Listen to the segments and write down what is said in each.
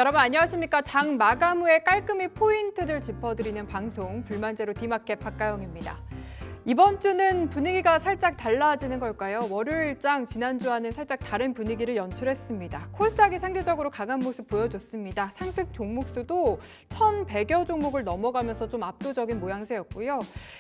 여러분 안녕하십니까? 장 마감 후에 깔끔히 포인트들 짚어드리는 방송 불만제로 디마켓 박가영입니다. 이번 주는 분위기가 살짝 달라지는 걸까요? 월요일장 지난주와는 살짝 다른 분위기를 연출했습니다. 코스닥이 상대적으로 강한 모습 보여줬습니다. 상승 종목 수도 1,100여 종목을 넘어가면서 좀 압도적인 모양새였고요.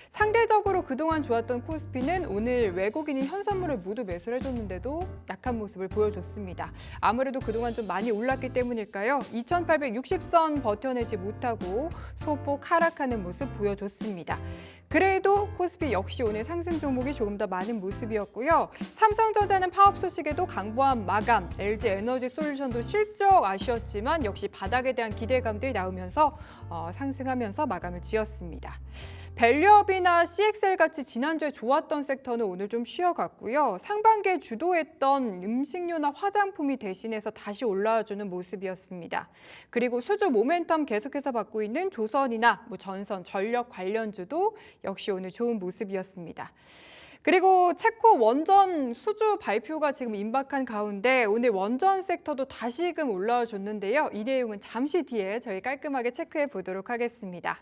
상대적으로 그동안 좋았던 코스피는 오늘 외국인이 현선물을 모두 매수를 해줬는데도 약한 모습을 보여줬습니다. 아무래도 그동안 좀 많이 올랐기 때문일까요? 2,860선 버텨내지 못하고 소폭 하락하는 모습 보여줬습니다. 그래도 코스피 역시 오늘 상승 종목이 조금 더 많은 모습이었고요. 삼성전자는 파업 소식에도 강보한 마감, LG에너지솔루션도 실적 아쉬웠지만 역시 바닥에 대한 기대감들이 나오면서 상승하면서 마감을 지었습니다. 밸류업이나 CXL 같이 지난주에 좋았던 섹터는 오늘 좀 쉬어갔고요. 상반기에 주도했던 음식료나 화장품이 대신해서 다시 올라와주는 모습이었습니다. 그리고 수주 모멘텀 계속해서 받고 있는 조선이나 전선, 전력 관련주도 역시 오늘 좋은 모습이었습니다. 그리고 체코 원전 수주 발표가 지금 임박한 가운데 오늘 원전 섹터도 다시금 올라와 줬는데요. 이 내용은 잠시 뒤에 저희 깔끔하게 체크해 보도록 하겠습니다.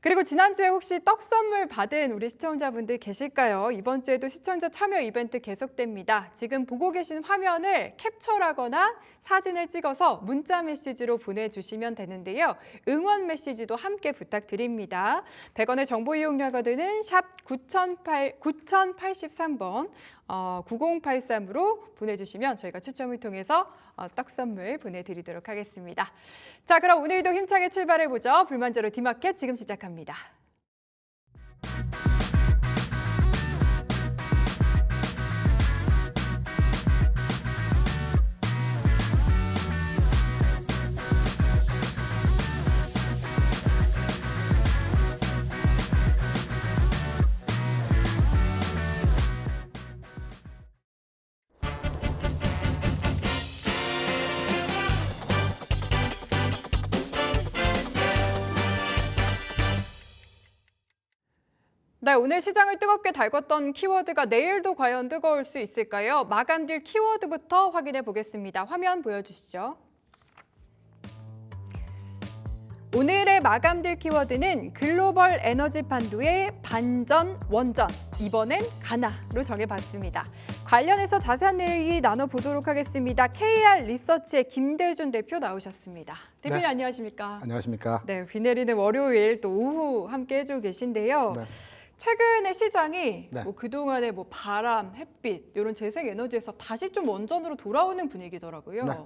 그리고 지난주에 혹시 떡 선물 받은 우리 시청자분들 계실까요? 이번 주에도 시청자 참여 이벤트 계속됩니다. 지금 보고 계신 화면을 캡처하거나 사진을 찍어서 문자 메시지로 보내주시면 되는데요. 응원 메시지도 함께 부탁드립니다. 100원의 정보 이용료가 드는 샵 9083번 9083으로 보내주시면 저희가 추첨을 통해서 떡 선물 보내드리도록 하겠습니다. 자, 그럼 오늘도 힘차게 출발해보죠. 불만제로 디마켓 지금 시작합니다. 네, 오늘 시장을 뜨겁게 달궜던 키워드가 내일도 과연 뜨거울 수 있을까요? 마감딜 키워드부터 확인해 보겠습니다. 화면 보여주시죠. 오늘의 마감딜 키워드는 글로벌 에너지 판도의 반전, 원전, 이번엔 가나로 정해봤습니다. 관련해서 자세한 얘기 나눠보도록 하겠습니다. KR 리서치의 김대준 대표 나오셨습니다. 대표님 네. 안녕하십니까? 안녕하십니까? 네, 비 내리는 월요일 또 오후 함께 해주고 계신데요. 네. 최근에 시장이 네. 그동안의 바람, 햇빛 이런 재생에너지에서 다시 좀 원전으로 돌아오는 분위기더라고요. 네.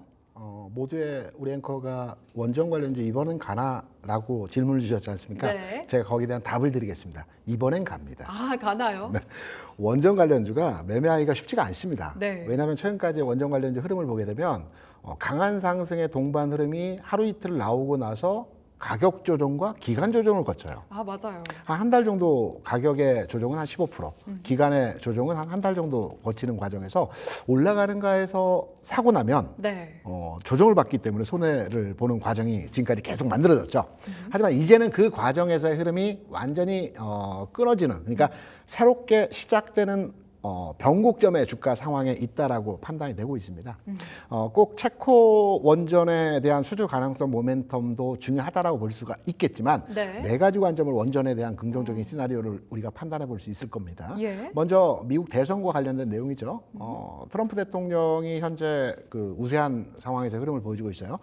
모두의 우리 앵커가 원전 관련주 이번엔 가나라고 질문을 주셨지 않습니까? 네. 제가 거기에 대한 답을 드리겠습니다. 이번엔 갑니다. 아, 가나요? 네. 원전 관련주가 매매하기가 쉽지가 않습니다. 네. 왜냐하면 최근까지 원전 관련주 흐름을 보게 되면 강한 상승의 동반 흐름이 하루 이틀 나오고 나서 가격 조정과 기간 조정을 거쳐요. 아, 맞아요. 한 달 정도 가격의 조정은 한 15%, 기간의 조정은 한 달 정도 거치는 과정에서 올라가는가 해서 사고 나면 네. 조정을 받기 때문에 손해를 보는 과정이 지금까지 계속 만들어졌죠. 하지만 이제는 그 과정에서의 흐름이 완전히 끊어지는, 그러니까 새롭게 시작되는 변곡점의 주가 상황에 있다라고 판단이 되고 있습니다. 꼭 체코 원전에 대한 수주 가능성 모멘텀도 중요하다라고 볼 수가 있겠지만 네 가지 관점을 원전에 대한 긍정적인 시나리오를 우리가 판단해 볼 수 있을 겁니다. 예. 먼저 미국 대선과 관련된 내용이죠. 트럼프 대통령이 현재 그 우세한 상황에서 흐름을 보여주고 있어요.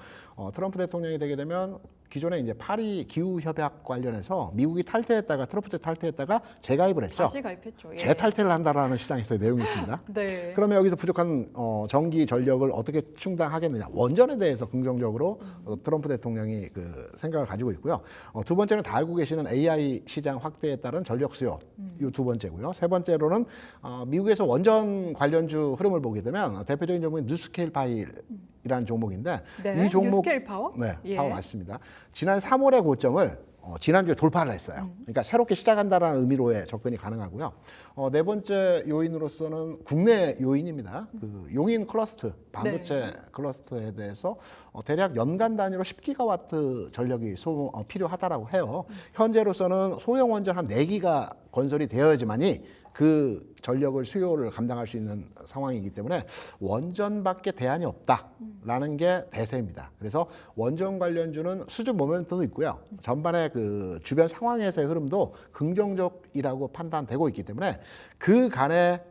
트럼프 대통령이 되게 되면 기존에 이제 파리 기후 협약 관련해서 미국이 탈퇴했다가 트럼프 탈퇴했다가 재가입을 했죠. 다시 가입했죠. 예. 재탈퇴를 한다라는 시장에서의 내용이 있습니다. 네. 그러면 여기서 부족한 전기 전력을 어떻게 충당하겠느냐. 원전에 대해서 긍정적으로 트럼프 대통령이 그 생각을 가지고 있고요. 두 번째는 다 알고 계시는 AI 시장 확대에 따른 전력 수요. 이 두 번째고요. 세 번째로는 미국에서 원전 관련주 흐름을 보게 되면 대표적인 종목이 뉴스케일 파일 이라는 종목인데 네, 이 종목 뉴스케일 파워? 네, 예. 파워 맞습니다. 지난 3월의 고점을 지난주에 돌파를 했어요. 그러니까 새롭게 시작한다는 의미로의 접근이 가능하고요. 네 번째 요인으로서는 국내 요인입니다. 그 용인 클러스터, 반도체 클러스터에 대해서 대략 연간 단위로 10기가와트 전력이 필요하다라고 해요. 현재로서는 소형 원전 한 4기가 건설이 되어야지만이 그 전력을 수요를 감당할 수 있는 상황이기 때문에 원전밖에 대안이 없다라는 게 대세입니다. 그래서 원전 관련주는 수주 모멘텀도 있고요. 전반의 그 주변 상황에서의 흐름도 긍정적이라고 판단되고 있기 때문에 그 간에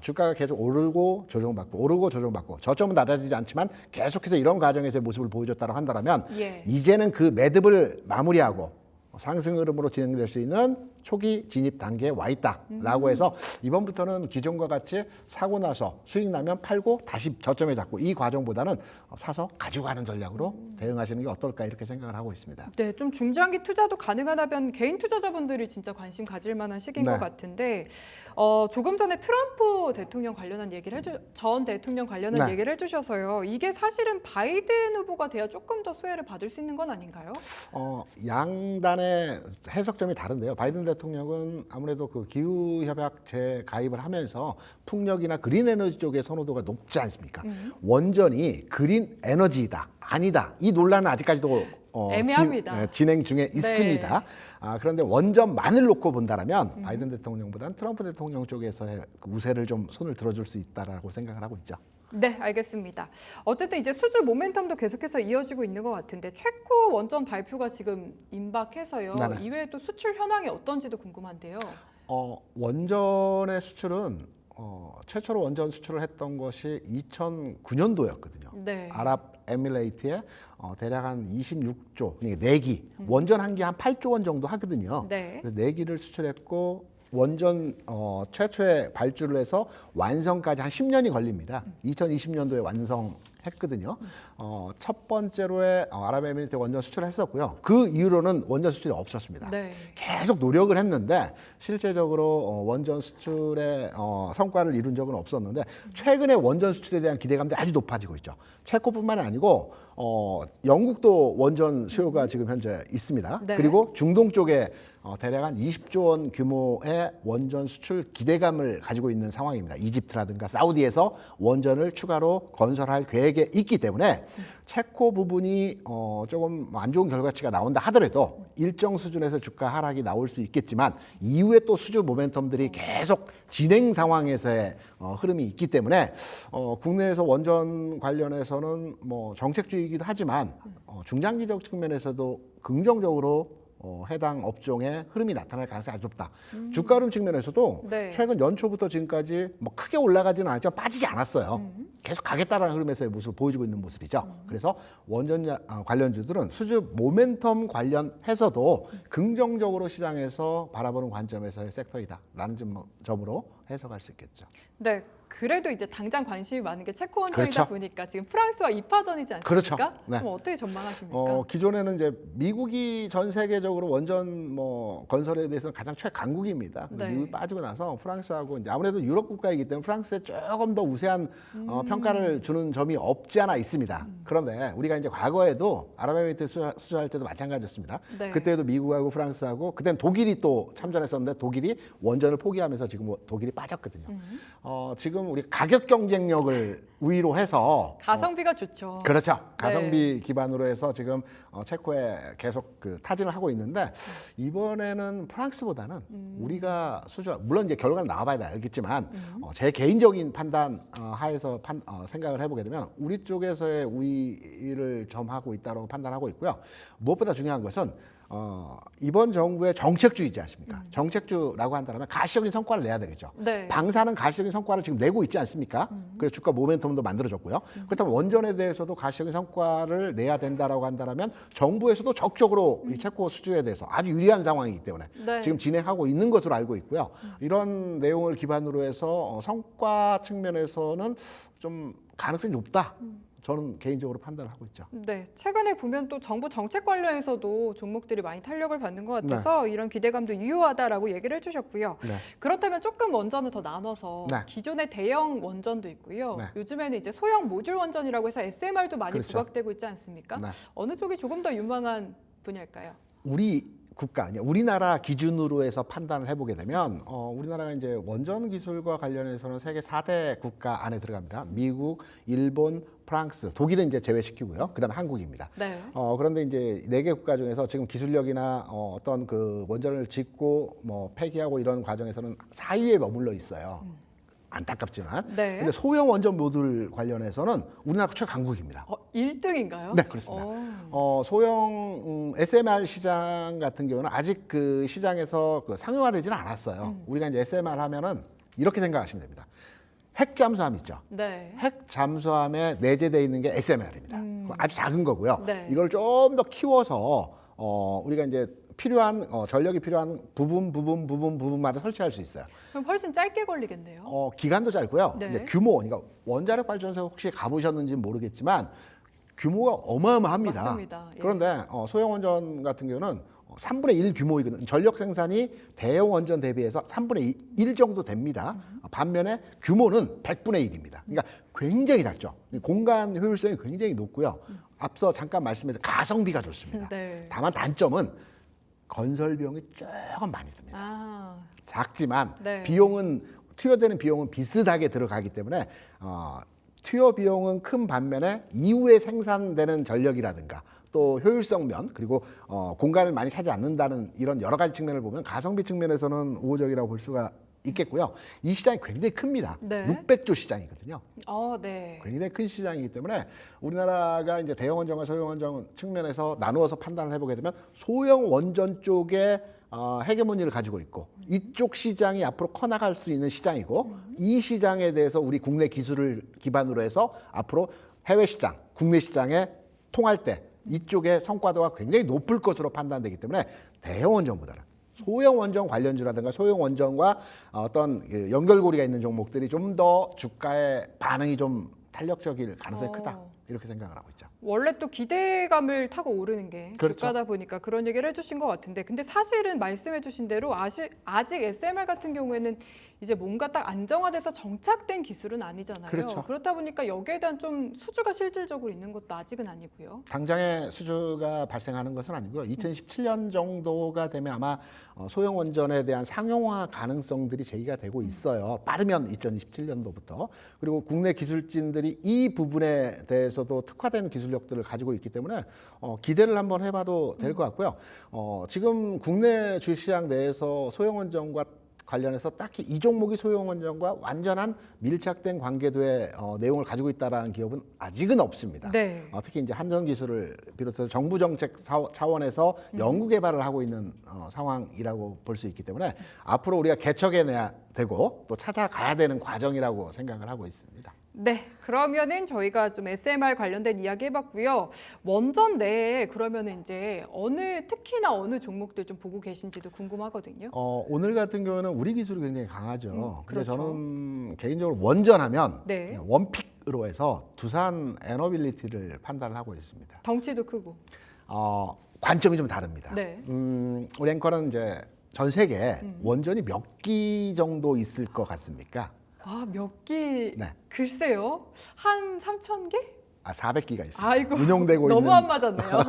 주가가 계속 오르고 조정받고 저점은 낮아지지 않지만 계속해서 이런 과정에서의 모습을 보여줬다고 한다면 예. 이제는 그 매듭을 마무리하고 상승 흐름으로 진행될 수 있는 초기 진입 단계에 와 있다라고 해서 이번부터는 기존과 같이 사고 나서 수익 나면 팔고 다시 저점에 잡고 이 과정보다는 사서 가지고 가는 전략으로 대응하시는 게 어떨까 이렇게 생각을 하고 있습니다. 네, 좀 중장기 투자도 가능하다면 개인 투자자분들이 진짜 관심 가질 만한 시기인 네. 것 같은데 조금 전에 트럼프 대통령 관련한 얘기를 전 대통령 관련한 네. 얘기를 해주셔서요. 이게 사실은 바이든 후보가 돼야 조금 더 수혜를 받을 수 있는 건 아닌가요? 양단의 해석점이 다른데요. 바이든 대통령은 아무래도 그 기후 협약체 가입을 하면서 풍력이나 그린 에너지 쪽의 선호도가 높지 않습니까? 원전이 그린 에너지이다, 아니다. 이 논란은 아직까지도 애매합니다. 진행 중에 있습니다. 그런데 원전만을 놓고 본다면 바이든 대통령보다는 트럼프 대통령 쪽에서의 그 우세를 좀 손을 들어줄 수 있다라고 생각을 하고 있죠. 네, 알겠습니다. 어쨌든 이제 수주 모멘텀도 계속해서 이어지고 있는 것 같은데 체코 원전 발표가 지금 임박해서요. 네네. 이외에도 수출 현황이 어떤지도 궁금한데요. 원전의 수출은 최초로 원전 수출을 했던 것이 2009년도였거든요. 네. 아랍에미레이트에 대략 한 26조, 그러니까 4기, 원전 한 기 한 8조 원 정도 하거든요. 네. 그래서 4기를 수출했고 원전 최초의 발주를 해서 완성까지 한 10년이 걸립니다. 2020년도에 완성했거든요. 첫 번째로의 아랍에미리트 원전 수출을 했었고요. 그 이후로는 원전 수출이 없었습니다. 네. 계속 노력을 했는데 실제적으로 원전 수출의 성과를 이룬 적은 없었는데 최근에 원전 수출에 대한 기대감들이 아주 높아지고 있죠. 체코뿐만 아니고 영국도 원전 수요가 지금 현재 있습니다. 네. 그리고 중동 쪽에 대략 한 20조 원 규모의 원전 수출 기대감을 가지고 있는 상황입니다. 이집트라든가 사우디에서 원전을 추가로 건설할 계획에 있기 때문에 체코 부분이 조금 안 좋은 결과치가 나온다 하더라도 일정 수준에서 주가 하락이 나올 수 있겠지만 이후에 또 수주 모멘텀들이 계속 진행 상황에서의 흐름이 있기 때문에 국내에서 원전 관련해서는 뭐 정책주의이기도 하지만 중장기적 측면에서도 긍정적으로 해당 업종의 흐름이 나타날 가능성이 아주 높다. 주가 흐름 측면에서도 네. 최근 연초부터 지금까지 뭐 크게 올라가지는 않았지만 빠지지 않았어요. 계속 가겠다라는 흐름에서의 모습을 보여주고 있는 모습이죠. 그래서 원전 관련주들은 수주 모멘텀 관련해서도 긍정적으로 시장에서 바라보는 관점에서의 섹터이다라는 점으로 해석할 수 있겠죠. 네. 그래도 이제 당장 관심이 많은 게 체코 원전이다 그렇죠. 보니까 지금 프랑스와 2파전이지 않습니까? 그렇죠. 네. 그럼 어떻게 전망하십니까? 기존에는 이제 미국이 전 세계적으로 원전 건설에 대해서는 가장 최강국입니다. 네. 미국이 빠지고 나서 프랑스하고 이제 아무래도 유럽 국가이기 때문에 프랑스에 조금 더 우세한 평가를 주는 점이 없지 않아 있습니다. 그런데 우리가 이제 과거에도 아랍에미리트 수주할 때도 마찬가지였습니다. 네. 그때도 미국하고 프랑스하고 그때는 독일이 또 참전했었는데 독일이 원전을 포기하면서 지금 독일이 빠졌거든요. 지금 우리 가격 경쟁력을 우위로 해서 가성비가 좋죠. 그렇죠. 가성비 기반으로 해서 지금 체코에 계속 그 타진을 하고 있는데 이번에는 프랑스보다는 우리가 물론 이제 결과는 나와봐야 알겠지만 제 개인적인 판단 하에서 생각을 해보게 되면 우리 쪽에서의 우위를 점하고 있다고 판단하고 있고요. 무엇보다 중요한 것은 이번 정부의 정책주의지 않습니까? 정책주라고 한다면 가시적인 성과를 내야 되겠죠. 네. 방사는 가시적인 성과를 지금 내고 있지 않습니까? 그래서 주가 모멘텀도 만들어졌고요. 그렇다면 원전에 대해서도 가시적인 성과를 내야 된다라고 한다면 정부에서도 적극적으로 이 체코 수주에 대해서 아주 유리한 상황이기 때문에 네. 지금 진행하고 있는 것으로 알고 있고요. 이런 내용을 기반으로 해서 성과 측면에서는 좀 가능성이 높다. 저는 개인적으로 판단을 하고 있죠. 네, 최근에 보면 또 정부 정책 관련해서도 종목들이 많이 탄력을 받는 것 같아서 이런 기대감도 유효하다라고 얘기를 해주셨고요. 네. 그렇다면 조금 원전을 더 나눠서 네. 기존의 대형 원전도 있고요. 네. 요즘에는 이제 소형 모듈 원전이라고 해서 SMR도 많이 그렇죠. 부각되고 있지 않습니까? 네. 어느 쪽이 조금 더 유망한 분야일까요? 우리 국가, 우리나라 기준으로 해서 판단을 해보게 되면 우리나라가 이제 원전 기술과 관련해서는 세계 4대 국가 안에 들어갑니다. 미국, 일본, 프랑스, 독일은 이제 제외시키고요. 그다음에 한국입니다. 네. 그런데 이제 4개 국가 중에서 지금 기술력이나 어떤 그 원전을 짓고 뭐 폐기하고 이런 과정에서는 4위에 머물러 있어요. 안타깝지만. 네. 근데 소형 원전 모듈 관련해서는 우리나라가 최강국입니다. 1등인가요? 네, 그렇습니다. 소형 SMR 시장 같은 경우는 아직 그 시장에서 그 상용화되지는 않았어요. 우리가 이제 SMR 하면은 이렇게 생각하시면 됩니다. 핵 잠수함 있죠. 네. 핵 잠수함에 내재되어 있는 게 SMR입니다. 아주 작은 거고요. 네. 이걸 좀 더 키워서 우리가 이제 필요한 전력이 필요한 부분마다 설치할 수 있어요. 그럼 훨씬 짧게 걸리겠네요. 기간도 짧고요. 네. 이제 규모, 그러니까 원자력 발전소 혹시 가보셨는지 모르겠지만 규모가 어마어마합니다. 맞습니다. 예. 그런데 소형 원전 같은 경우는 3분의 1 규모이거든요. 전력 생산이 대형 원전 대비해서 3분의 1 정도 됩니다. 반면에 규모는 100분의 1입니다. 그러니까 굉장히 작죠. 공간 효율성이 굉장히 높고요. 앞서 잠깐 말씀드린 가성비가 좋습니다. 네. 다만 단점은 건설 비용이 조금 많이 듭니다. 아, 작지만 네. 비용은 투여되는 비용은 비슷하게 들어가기 때문에 투여 비용은 큰 반면에 이후에 생산되는 전력이라든가 또 효율성 면 그리고 공간을 많이 차지 않는다는 이런 여러 가지 측면을 보면 가성비 측면에서는 우호적이라고 볼 수가 있겠고요. 이 시장이 굉장히 큽니다. 네. 600조 시장이거든요. 네. 굉장히 큰 시장이기 때문에 우리나라가 이제 대형 원전과 소형 원전 측면에서 나누어서 판단을 해보게 되면 소형 원전 쪽에 헤게모니를 가지고 있고 이쪽 시장이 앞으로 커나갈 수 있는 시장이고 이 시장에 대해서 우리 국내 기술을 기반으로 해서 앞으로 해외 시장, 국내 시장에 통할 때 이쪽의 성과도가 굉장히 높을 것으로 판단되기 때문에 대형 원전보다는 소형 원전 관련주라든가 소형 원전과 어떤 그 연결고리가 있는 종목들이 좀 더 주가의 반응이 좀 탄력적일 가능성이 크다 이렇게 생각을 하고 있죠. 원래 또 기대감을 타고 오르는 게 그렇죠. 주가다 보니까 그런 얘기를 해주신 것 같은데, 근데 사실은 말씀해주신 대로 아직 SMR 같은 경우에는 이제 뭔가 딱 안정화돼서 정착된 기술은 아니잖아요. 그렇죠. 그렇다 보니까 여기에 대한 좀 수주가 실질적으로 있는 것도 아직은 아니고요. 당장의 수주가 발생하는 것은 아니고요. 2017년 정도가 되면 아마 소형 원전에 대한 상용화 가능성들이 제기가 되고 있어요. 빠르면 2027년도부터. 그리고 국내 기술진들이 이 부분에 대해서도 특화된 기술력들을 가지고 있기 때문에 기대를 한번 해봐도 될 것 같고요. 지금 국내 주시장 내에서 소형 원전과 관련해서 딱히 이 종목이 소형 원전과 완전한 밀착된 관계도의 내용을 가지고 있다라는 기업은 아직은 없습니다. 네. 특히 이제 한전 기술을 비롯해서 정부 정책 차원에서 연구 개발을 하고 있는 상황이라고 볼 수 있기 때문에 앞으로 우리가 개척해내야 되고 또 찾아가야 되는 과정이라고 생각을 하고 있습니다. 네, 그러면은 저희가 좀 SMR 관련된 이야기 해봤고요. 원전 내에 그러면은 이제 특히나 어느 종목들 좀 보고 계신지도 궁금하거든요. 오늘 같은 경우는 우리 기술이 굉장히 강하죠. 근데 그렇죠. 저는 개인적으로 원전하면 네. 원픽으로 해서 두산 에너빌리티를 판단을 하고 있습니다. 덩치도 크고. 관점이 좀 다릅니다. 네. 우리 앵커는 이제 전 세계 원전이 몇 기 정도 있을 것 같습니까? 몇 기? 네. 글쎄요. 한 3,000개? 400기가 있습니다. 아이고, 운용되고 너무 있는 안 맞았네요.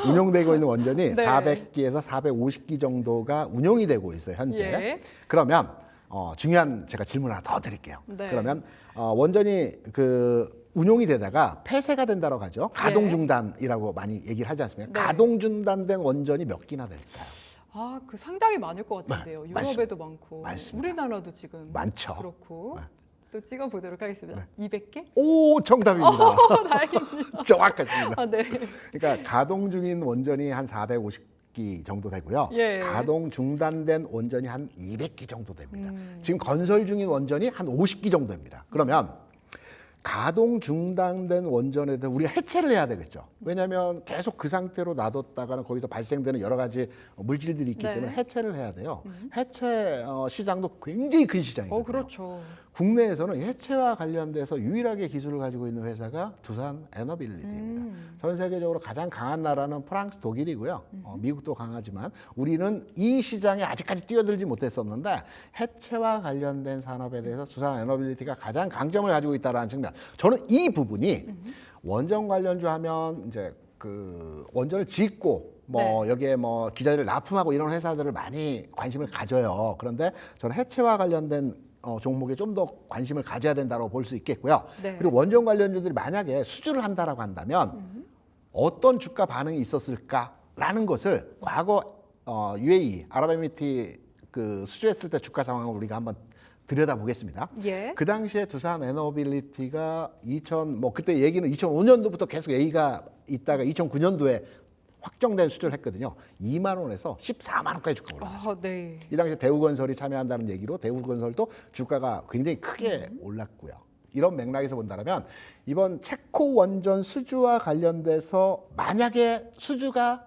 운용되고 있는 원전이 네. 400기에서 450기 정도가 운용이 되고 있어요, 현재. 예. 그러면 중요한 제가 질문 하나 더 드릴게요. 네. 그러면 원전이 그 운용이 되다가 폐쇄가 된다고 하죠. 가동 중단이라고 많이 얘기를 하지 않습니까? 네. 가동 중단된 원전이 몇 기나 될까요? 그 상당히 많을 것 같은데요. 네, 유럽에도 많고, 많습니다. 우리나라도 지금 많죠. 그렇고. 네. 또 찍어보도록 하겠습니다. 200개? 오, 정답입니다. 다행입니다. 정확하십니다. 네. 그러니까 가동 중인 원전이 한 450기 정도 되고요. 예. 가동 중단된 원전이 한 200기 정도 됩니다. 지금 건설 중인 원전이 한 50기 정도 됩니다. 그러면 가동 중단된 원전에 대해 우리가 해체를 해야 되겠죠. 왜냐하면 계속 그 상태로 놔뒀다가는 거기서 발생되는 여러 가지 물질들이 있기 네. 때문에 해체를 해야 돼요. 해체 시장도 굉장히 큰 시장이거든요. 그렇죠. 국내에서는 해체와 관련돼서 유일하게 기술을 가지고 있는 회사가 두산 에너빌리티입니다. 전 세계적으로 가장 강한 나라는 프랑스, 독일이고요. 미국도 강하지만 우리는 이 시장에 아직까지 뛰어들지 못했었는데 해체와 관련된 산업에 대해서 두산 에너빌리티가 가장 강점을 가지고 있다는 측면. 저는 이 부분이 원전 관련주 하면 이제 그 원전을 짓고 뭐 여기에 뭐 기자들을 납품하고 이런 회사들을 많이 관심을 가져요. 그런데 저는 해체와 관련된 종목에 좀 더 관심을 가져야 된다고 볼 수 있겠고요. 네. 그리고 원전 관련주들이 만약에 수주를 한다라고 한다면 어떤 주가 반응이 있었을까라는 것을 과거 UAE 아랍에미리트 그 수주했을 때 주가 상황을 우리가 한번 들여다보겠습니다. 예. 그 당시에 두산 에너빌리티가 그때 얘기는 2005년도부터 계속 얘기가 있다가 2009년도에 확정된 수주를 했거든요. 2만 원에서 14만 원까지 주가 올라갔어요. 네. 이 당시에 대우건설이 참여한다는 얘기로 대우건설도 주가가 굉장히 크게 올랐고요. 이런 맥락에서 본다면 이번 체코 원전 수주와 관련돼서 만약에 수주가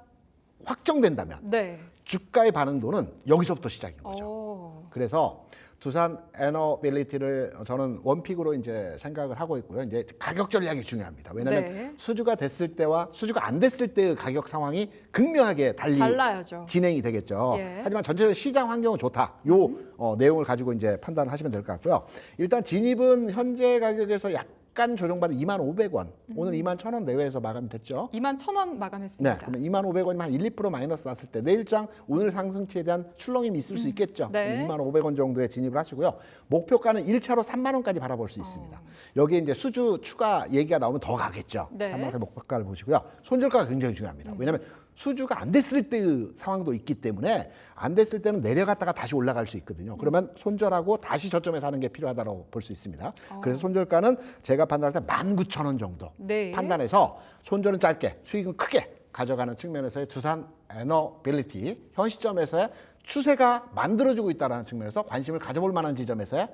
확정된다면 네. 주가의 반응도는 여기서부터 시작인 거죠. 오. 그래서 두산 에너빌리티를 저는 원픽으로 이제 생각을 하고 있고요. 이제 가격 전략이 중요합니다. 왜냐하면 네. 수주가 됐을 때와 수주가 안 됐을 때의 가격 상황이 극명하게 달라야죠. 진행이 되겠죠. 예. 하지만 전체적으로 시장 환경은 좋다. 요 내용을 가지고 이제 판단을 하시면 될 것 같고요. 일단 진입은 현재 가격에서 약간 조정받은 25,000원. 오늘 21,000원 내외에서 마감이 됐죠. 21,000원 마감했습니다. 네, 그러면 25,000원이면 한 1~2% 마이너스 났을 때 내일장 오늘 상승치에 대한 출렁임이 있을 수 있겠죠. 네. 25,000원 정도에 진입을 하시고요. 목표가는 1차로 3만 원까지 바라볼 수 있습니다. 여기에 이제 수주 추가 얘기가 나오면 더 가겠죠. 네. 3만 원까지 목표가를 보시고요. 손절가가 굉장히 중요합니다. 왜냐하면 수주가 안 됐을 때의 상황도 있기 때문에 안 됐을 때는 내려갔다가 다시 올라갈 수 있거든요. 그러면 손절하고 다시 저점에 사는 게 필요하다고 볼 수 있습니다. 그래서 손절가는 제가 판단할 때 19,000원 정도 네. 판단해서 손절은 짧게 수익은 크게 가져가는 측면에서의 두산 에너빌리티 현 시점에서의 추세가 만들어지고 있다는 측면에서 관심을 가져볼 만한 지점에서의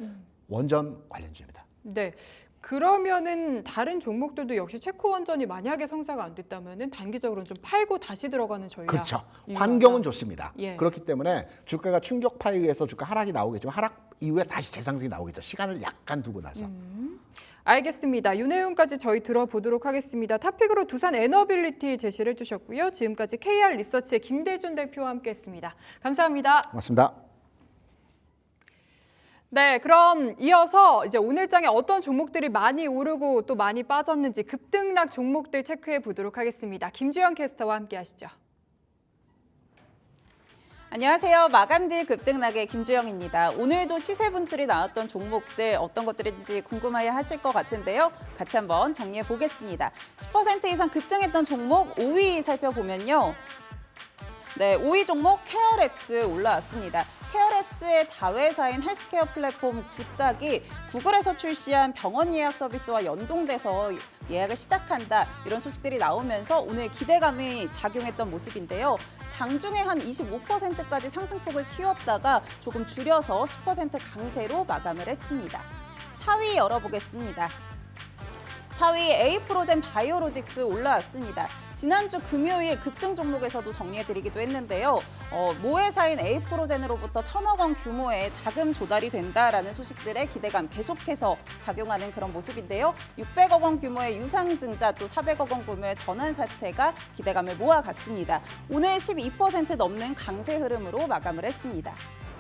원전 관련주입니다. 네. 그러면은 다른 종목들도 역시 체코 원전이 만약에 성사가 안 됐다면은 단기적으로는 좀 팔고 다시 들어가는 전략. 그렇죠. 유효하다. 환경은 좋습니다. 예. 그렇기 때문에 주가가 충격파에 의해서 주가 하락이 나오겠지만 하락 이후에 다시 재상승이 나오겠죠. 시간을 약간 두고 나서. 알겠습니다. 이 내용까지 저희 들어보도록 하겠습니다. 탑픽으로 두산 에너빌리티 제시를 해주셨고요. 지금까지 KR 리서치의 김대준 대표와 함께했습니다. 감사합니다. 고맙습니다. 네, 그럼 이어서 이제 오늘장에 어떤 종목들이 많이 오르고 또 많이 빠졌는지 급등락 종목들 체크해 보도록 하겠습니다. 김주영 캐스터와 함께하시죠. 안녕하세요. 마감딜 급등락의 김주영입니다. 오늘도 시세 분출이 나왔던 종목들 어떤 것들인지 궁금해 하실 것 같은데요. 같이 한번 정리해 보겠습니다. 10% 이상 급등했던 종목 5위 살펴보면요. 네, 5위 종목 케어랩스 올라왔습니다. 케어랩스의 자회사인 헬스케어 플랫폼 굿닥이 구글에서 출시한 병원 예약 서비스와 연동돼서 예약을 시작한다 이런 소식들이 나오면서 오늘 기대감이 작용했던 모습인데요. 장중에 한 25%까지 상승폭을 키웠다가 조금 줄여서 10% 강세로 마감을 했습니다. 4위 열어보겠습니다. 4위 에이프로젠 바이오로직스 올라왔습니다. 지난주 금요일 급등 종목에서도 정리해드리기도 했는데요. 모회사인 에이프로젠으로부터 1,000억 원 규모의 자금 조달이 된다라는 소식들의 기대감 계속해서 작용하는 그런 모습인데요. 600억 원 규모의 유상증자 또 400억 원 규모의 전환사채가 기대감을 모아갔습니다. 오늘 12% 넘는 강세 흐름으로 마감을 했습니다.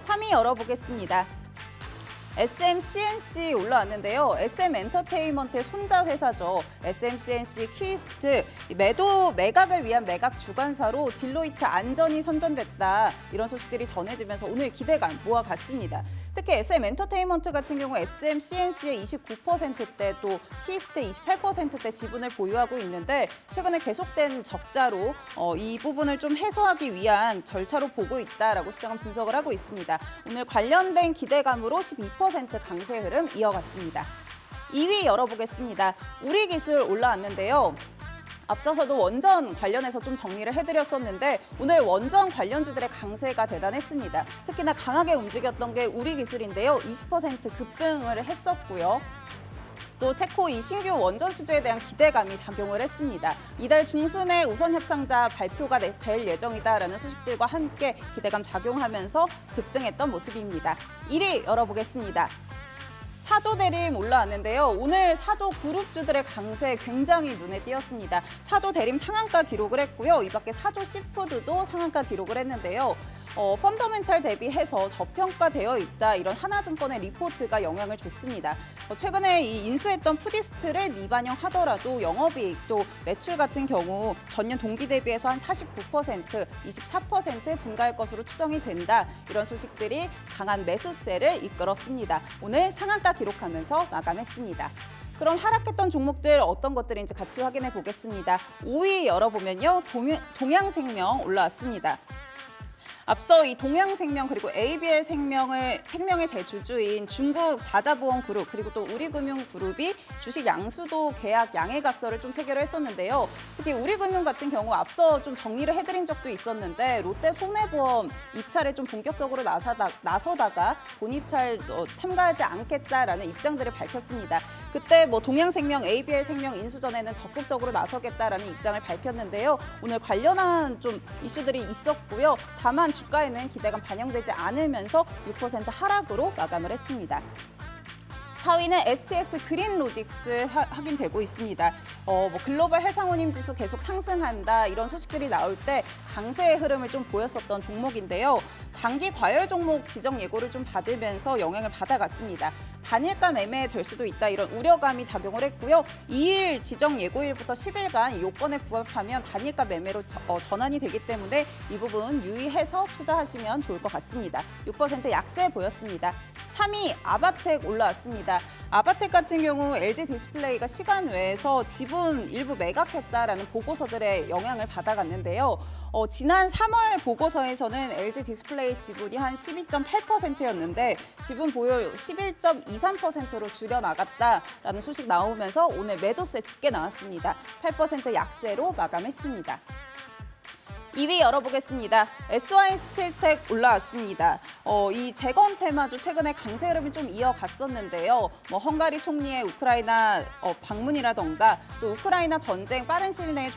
3위 열어보겠습니다. SMCNC 올라왔는데요. SM엔터테인먼트의 손자 회사죠. SMCNC 키스트 매각을 위한 매각 주관사로 딜로이트 안전이 선전됐다. 이런 소식들이 전해지면서 오늘 기대감 모아갔습니다. 특히 SM엔터테인먼트 같은 경우 SMCNC의 29%대 또 키스트의 28%대 지분을 보유하고 있는데 최근에 계속된 적자로 이 부분을 좀 해소하기 위한 절차로 보고 있다라고 시장은 분석을 하고 있습니다. 오늘 관련된 기대감으로 12% 강세 흐름 이어갔습니다. 2위 열어보겠습니다. 우리기술 올라왔는데요. 앞서서도 원전 관련해서 좀 정리를 해드렸었는데 오늘 원전 관련주들의 강세가 대단했습니다. 특히나 강하게 움직였던 게 우리기술인데요. 20% 급등을 했었고요. 또 체코 이 신규 원전 수주에 대한 기대감이 작용을 했습니다. 이달 중순에 우선 협상자 발표가 될 예정이다라는 소식들과 함께 기대감 작용하면서 급등했던 모습입니다. 1위 열어보겠습니다. 사조대림 올라왔는데요. 오늘 사조 그룹주들의 강세 굉장히 눈에 띄었습니다. 사조대림 상한가 기록을 했고요. 이 밖에 사조 시푸드도 상한가 기록을 했는데요. 펀더멘탈 대비해서 저평가되어 있다. 이런 하나증권의 리포트가 영향을 줬습니다. 최근에 이 인수했던 푸디스트를 미반영하더라도 영업이익 또 매출 같은 경우 전년 동기 대비해서 한 49%, 24% 증가할 것으로 추정이 된다. 이런 소식들이 강한 매수세를 이끌었습니다. 오늘 상한가 기록하면서 마감했습니다. 그럼 하락했던 종목들 어떤 것들인지 같이 확인해 보겠습니다. 5위 열어보면요. 동양생명 올라왔습니다. 앞서 이 동양생명 그리고 ABL 생명의 대주주인 중국 다자보험그룹 그리고 또 우리금융그룹이 주식 양수도 계약 양해각서를 좀 체결을 했었는데요. 특히 우리금융 같은 경우 앞서 좀 정리를 해드린 적도 있었는데 롯데 손해보험 입찰에 좀 본격적으로 나서다가 본입찰 참가하지 않겠다라는 입장들을 밝혔습니다. 그때 뭐 동양생명, ABL 생명 인수 전에는 적극적으로 나서겠다라는 입장을 밝혔는데요. 오늘 관련한 좀 이슈들이 있었고요. 다만 주가에는 기대감 반영되지 않으면서 6% 하락으로 마감을 했습니다. 4위는 STX 그린로직스 확인되고 있습니다. 글로벌 해상운임 지수 계속 상승한다 이런 소식들이 나올 때 강세의 흐름을 좀 보였었던 종목인데요. 단기 과열 종목 지정 예고를 좀 받으면서 영향을 받아갔습니다. 단일가 매매 될 수도 있다 이런 우려감이 작용을 했고요. 2일 지정 예고일부터 10일간 요건에 부합하면 단일가 매매로 전환이 되기 때문에 이 부분 유의해서 투자하시면 좋을 것 같습니다. 6% 약세 보였습니다. 3위 아바텍 올라왔습니다. 아바텍 같은 경우 LG 디스플레이가 시간 외에서 지분 일부 매각했다라는 보고서들의 영향을 받아갔는데요. 지난 3월 보고서에서는 LG 디스플레이 지분이 한 12.8%였는데 지분 보유 11.23%로 줄여나갔다라는 소식 나오면서 오늘 매도세 짙게 나왔습니다. 8% 약세로 마감했습니다. 2위 열어보겠습니다. SY스틸텍 올라왔습니다. 이 재건 테마주 최근에 강세 흐름이 좀 이어갔었는데요. 헝가리 총리의 우크라이나 방문이라던가 또 우크라이나 전쟁 빠른 시일 내에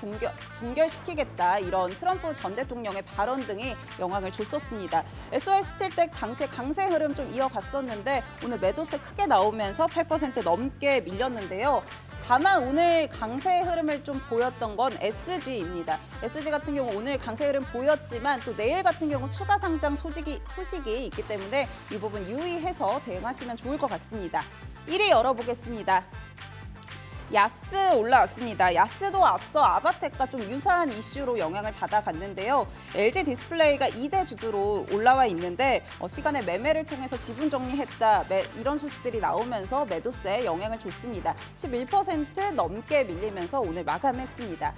종결시키겠다 이런 트럼프 전 대통령의 발언 등이 영향을 줬었습니다. SY스틸텍 당시에 강세 흐름 좀 이어갔었는데 오늘 매도세 크게 나오면서 8% 넘게 밀렸는데요. 다만 오늘 강세 흐름을 좀 보였던 건 SG입니다. SG 같은 경우 오늘 강세 흐름 보였지만 또 내일 같은 경우 추가 상장 소식이 있기 때문에 이 부분 유의해서 대응하시면 좋을 것 같습니다. 1위 열어보겠습니다. 야스 올라왔습니다. 야스도 앞서 아바텍과 좀 유사한 이슈로 영향을 받아갔는데요. LG 디스플레이가 2대 주주로 올라와 있는데 시간에 매매를 통해서 지분 정리했다 이런 소식들이 나오면서 매도세에 영향을 줬습니다. 11% 넘게 밀리면서 오늘 마감했습니다.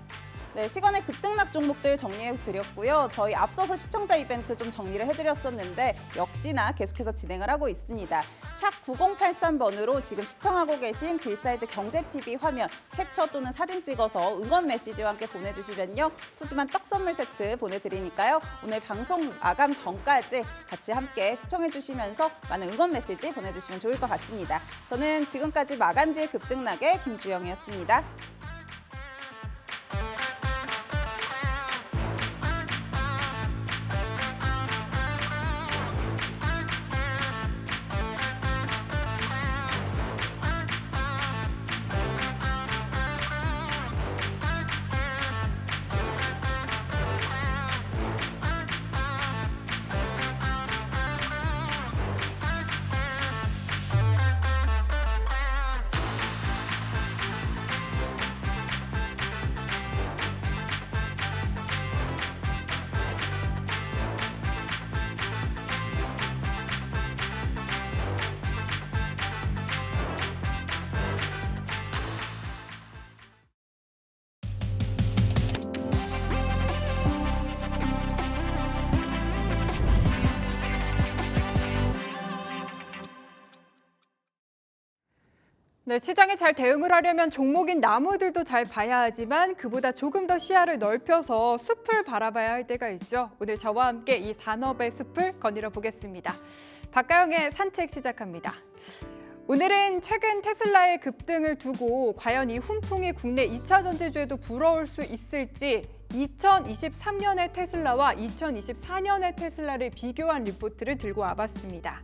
네, 시간의 급등락 종목들 정리해드렸고요. 저희 앞서서 시청자 이벤트 좀 정리를 해드렸었는데 역시나 계속해서 진행을 하고 있습니다. 샵 9083번으로 지금 시청하고 계신 길사이드 경제TV 화면 캡처 또는 사진 찍어서 응원 메시지와 함께 보내주시면요. 푸짐한 떡 선물 세트 보내드리니까요. 오늘 방송 마감 전까지 같이 함께 시청해주시면서 많은 응원 메시지 보내주시면 좋을 것 같습니다. 저는 지금까지 마감딜 급등락의 김주영이었습니다. 네, 시장에 잘 대응을 하려면 종목인 나무들도 잘 봐야 하지만 그보다 조금 더 시야를 넓혀서 숲을 바라봐야 할 때가 있죠. 오늘 저와 함께 이 산업의 숲을 거닐어 보겠습니다. 박가영의 산책 시작합니다. 오늘은 최근 테슬라의 급등을 두고 과연 이 훈풍이 국내 2차 전지주에도 불어올 수 있을지 2023년의 테슬라와 2024년의 테슬라를 비교한 리포트를 들고 와봤습니다.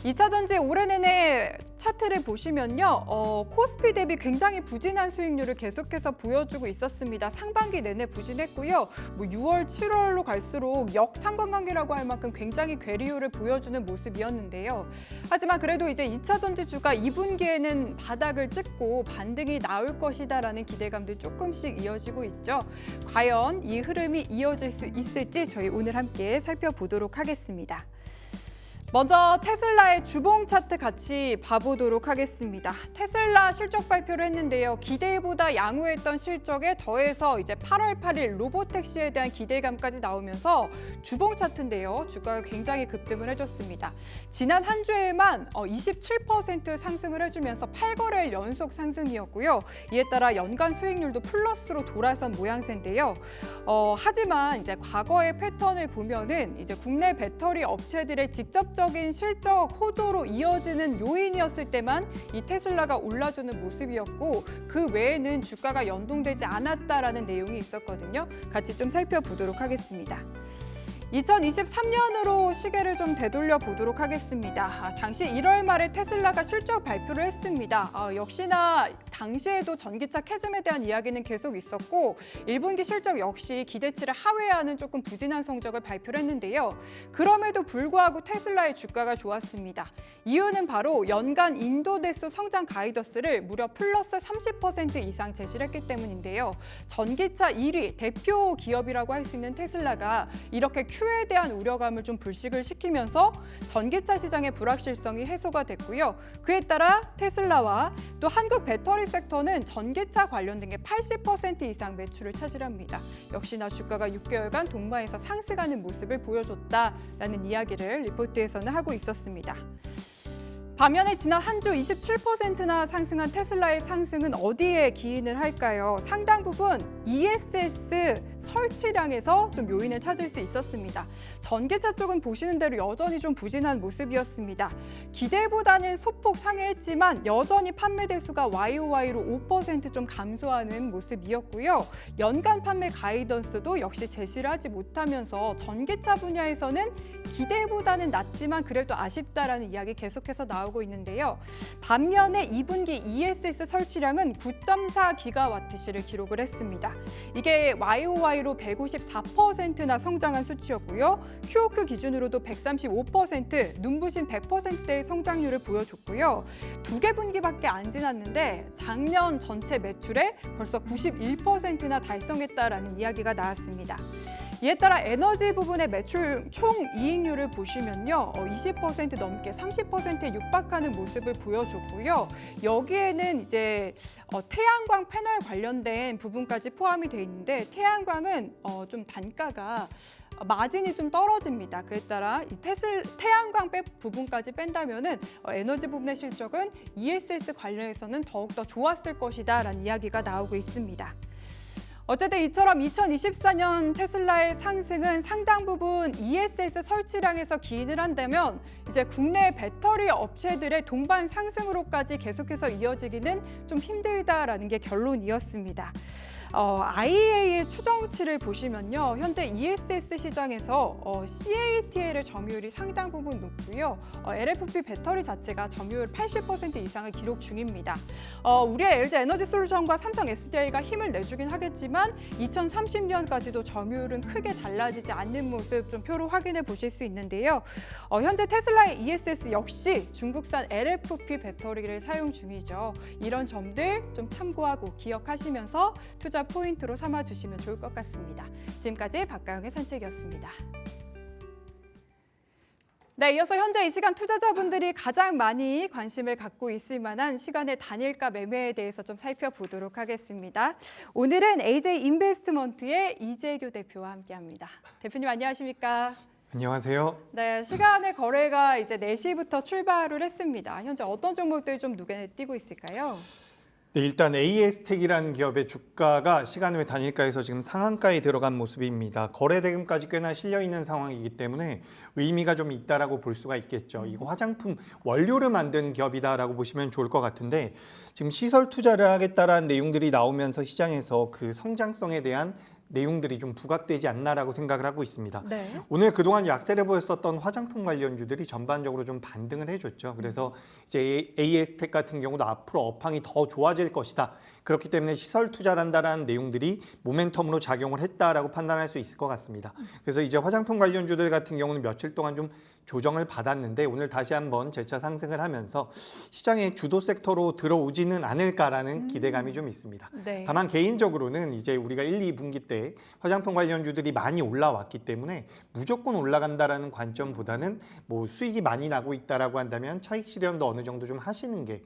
2차 전지 올해 내내 차트를 보시면요. 코스피 대비 굉장히 부진한 수익률을 계속해서 보여주고 있었습니다. 상반기 내내 부진했고요. 6월, 7월로 갈수록 역상관관계라고 할 만큼 굉장히 괴리효를 보여주는 모습이었는데요. 하지만 그래도 이제 2차 전지주가 2분기에는 바닥을 찍고 반등이 나올 것이다라는 기대감도 조금씩 이어지고 있죠. 과연 이 흐름이 이어질 수 있을지 저희 오늘 함께 살펴보도록 하겠습니다. 먼저 테슬라의 주봉 차트 같이 봐보도록 하겠습니다. 테슬라 실적 발표를 했는데요. 기대보다 양호했던 실적에 더해서 이제 8월 8일 로보택시에 대한 기대감까지 나오면서 주봉 차트인데요. 주가가 굉장히 급등을 해줬습니다. 지난 한 주에만 27% 상승을 해주면서 8거래일 연속 상승이었고요. 이에 따라 연간 수익률도 플러스로 돌아선 모양새인데요. 하지만 이제 과거의 패턴을 보면은 이제 국내 배터리 업체들의 직접적인 실적 호조로 이어지는 요인이었을 때만 이 테슬라가 올라주는 모습이었고 그 외에는 주가가 연동되지 않았다라는 내용이 있었거든요. 같이 좀 살펴보도록 하겠습니다. 2023년으로 시계를 좀 되돌려 보도록 하겠습니다. 당시 1월 말에 테슬라가 실적 발표를 했습니다. 역시나 당시에도 전기차 캐즘에 대한 이야기는 계속 있었고 1분기 실적 역시 기대치를 하회하는 조금 부진한 성적을 발표를 했는데요. 그럼에도 불구하고 테슬라의 주가가 좋았습니다. 이유는 바로 연간 인도대수 성장 가이던스를 무려 플러스 30% 이상 제시를 했기 때문인데요. 전기차 1위 대표 기업이라고 할 수 있는 테슬라가 이렇게 큐에 대한 우려감을 좀 불식을 시키면서 전기차 시장의 불확실성이 해소가 됐고요. 그에 따라 테슬라와 또 한국 배터리 섹터는 전기차 관련된 게 80% 이상 매출을 차지합니다. 역시나 주가가 6개월간 동마에서 상승하는 모습을 보여줬다라는 이야기를 리포트에서는 하고 있었습니다. 반면에 지난 한 주 27%나 상승한 테슬라의 상승은 어디에 기인을 할까요? 상당 부분 ESS 설치량에서 좀 요인을 찾을 수 있었습니다. 전기차 쪽은 보시는 대로 여전히 좀 부진한 모습이었습니다. 기대보다는 소폭 상회했지만 여전히 판매 대수가 YOY로 5% 감소하는 모습이었고요. 연간 판매 가이던스도 역시 제시를 하지 못하면서 전기차 분야에서는 기대보다는 낮지만 그래도 아쉽다라는 이야기 계속해서 나오고 있는데요. 반면에 2분기 ESS 설치량은 9.4기가와트시를 기록을 했습니다. 이게 YOY로 154%나 성장한 수치였고요. QOQ 기준으로도 135%, 눈부신 100%대의 성장률을 보여줬고요. 2개 분기밖에 안 지났는데 작년 전체 매출에 벌써 91%나 달성했다라는 이야기가 나왔습니다. 이에 따라 에너지 부분의 매출 총 이익률을 보시면요. 20% 넘게 30%에 육박하는 모습을 보여줬고요. 여기에는 이제 태양광 패널 관련된 부분까지 포함이 돼 있는데 태양광은 좀 단가가 마진이 좀 떨어집니다. 그에 따라 이 태양광 부분까지 뺀다면은 에너지 부분의 실적은 ESS 관련해서는 더욱더 좋았을 것이다라는 이야기가 나오고 있습니다. 어쨌든 이처럼 2024년 테슬라의 상승은 상당 부분 ESS 설치량에서 기인을 한다면 이제 국내 배터리 업체들의 동반 상승으로까지 계속해서 이어지기는 좀 힘들다라는 게 결론이었습니다. IEA의 추정치를 보시면요. 현재 ESS 시장에서 CATL의 점유율이 상당 부분 높고요. LFP 배터리 자체가 점유율 80% 이상을 기록 중입니다. 우리의 LG 에너지 솔루션과 삼성 SDI가 힘을 내주긴 하겠지만 2030년까지도 점유율은 크게 달라지지 않는 모습 좀 표로 확인해 보실 수 있는데요. 현재 테슬라의 ESS 역시 중국산 LFP 배터리를 사용 중이죠. 이런 점들 좀 참고하고 기억하시면서 투자 포인트로 삼아주시면 좋을 것 같습니다. 지금까지 박가영의 산책이었습니다. 네, 이어서 현재 이 시간 투자자분들이 가장 많이 관심을 갖고 있을 만한 시간의 단일가 매매에 대해서 좀 살펴보도록 하겠습니다. 오늘은 AJ 인베스트먼트의 이재규 대표와 함께합니다. 대표님 안녕하십니까? 안녕하세요. 네, 시간의 거래가 이제 4시부터 출발을 했습니다. 현재 어떤 종목들이 좀 눈에 띄고 있을까요? 네, 일단 AS텍이라는 기업의 주가가 시간 외 단일가에서 지금 상한가에 들어간 모습입니다. 거래 대금까지 꽤나 실려 있는 상황이기 때문에 의미가 좀 있다라고 볼 수가 있겠죠. 이거 화장품 원료를 만드는 기업이다라고 보시면 좋을 것 같은데 지금 시설 투자를 하겠다라는 내용들이 나오면서 시장에서 그 성장성에 대한 내용들이 좀 부각되지 않나라고 생각을 하고 있습니다. 네. 오늘 그동안 약세를 보였었던 화장품 관련주들이 전반적으로 좀 반등을 해줬죠. 그래서 이제 AS텍 같은 경우도 앞으로 업황이 더 좋아질 것이다. 그렇기 때문에 시설 투자를 한다라는 내용들이 모멘텀으로 작용을 했다라고 판단할 수 있을 것 같습니다. 그래서 이제 화장품 관련주들 같은 경우는 며칠 동안 좀 조정을 받았는데 오늘 다시 한번 재차 상승을 하면서 시장의 주도 섹터로 들어오지는 않을까라는 기대감이 좀 있습니다. 네. 다만 개인적으로는 이제 우리가 1, 2분기 때 화장품 관련주들이 많이 올라왔기 때문에 무조건 올라간다라는 관점보다는 뭐 수익이 많이 나고 있다라고 한다면 차익 실현도 어느 정도 좀 하시는 게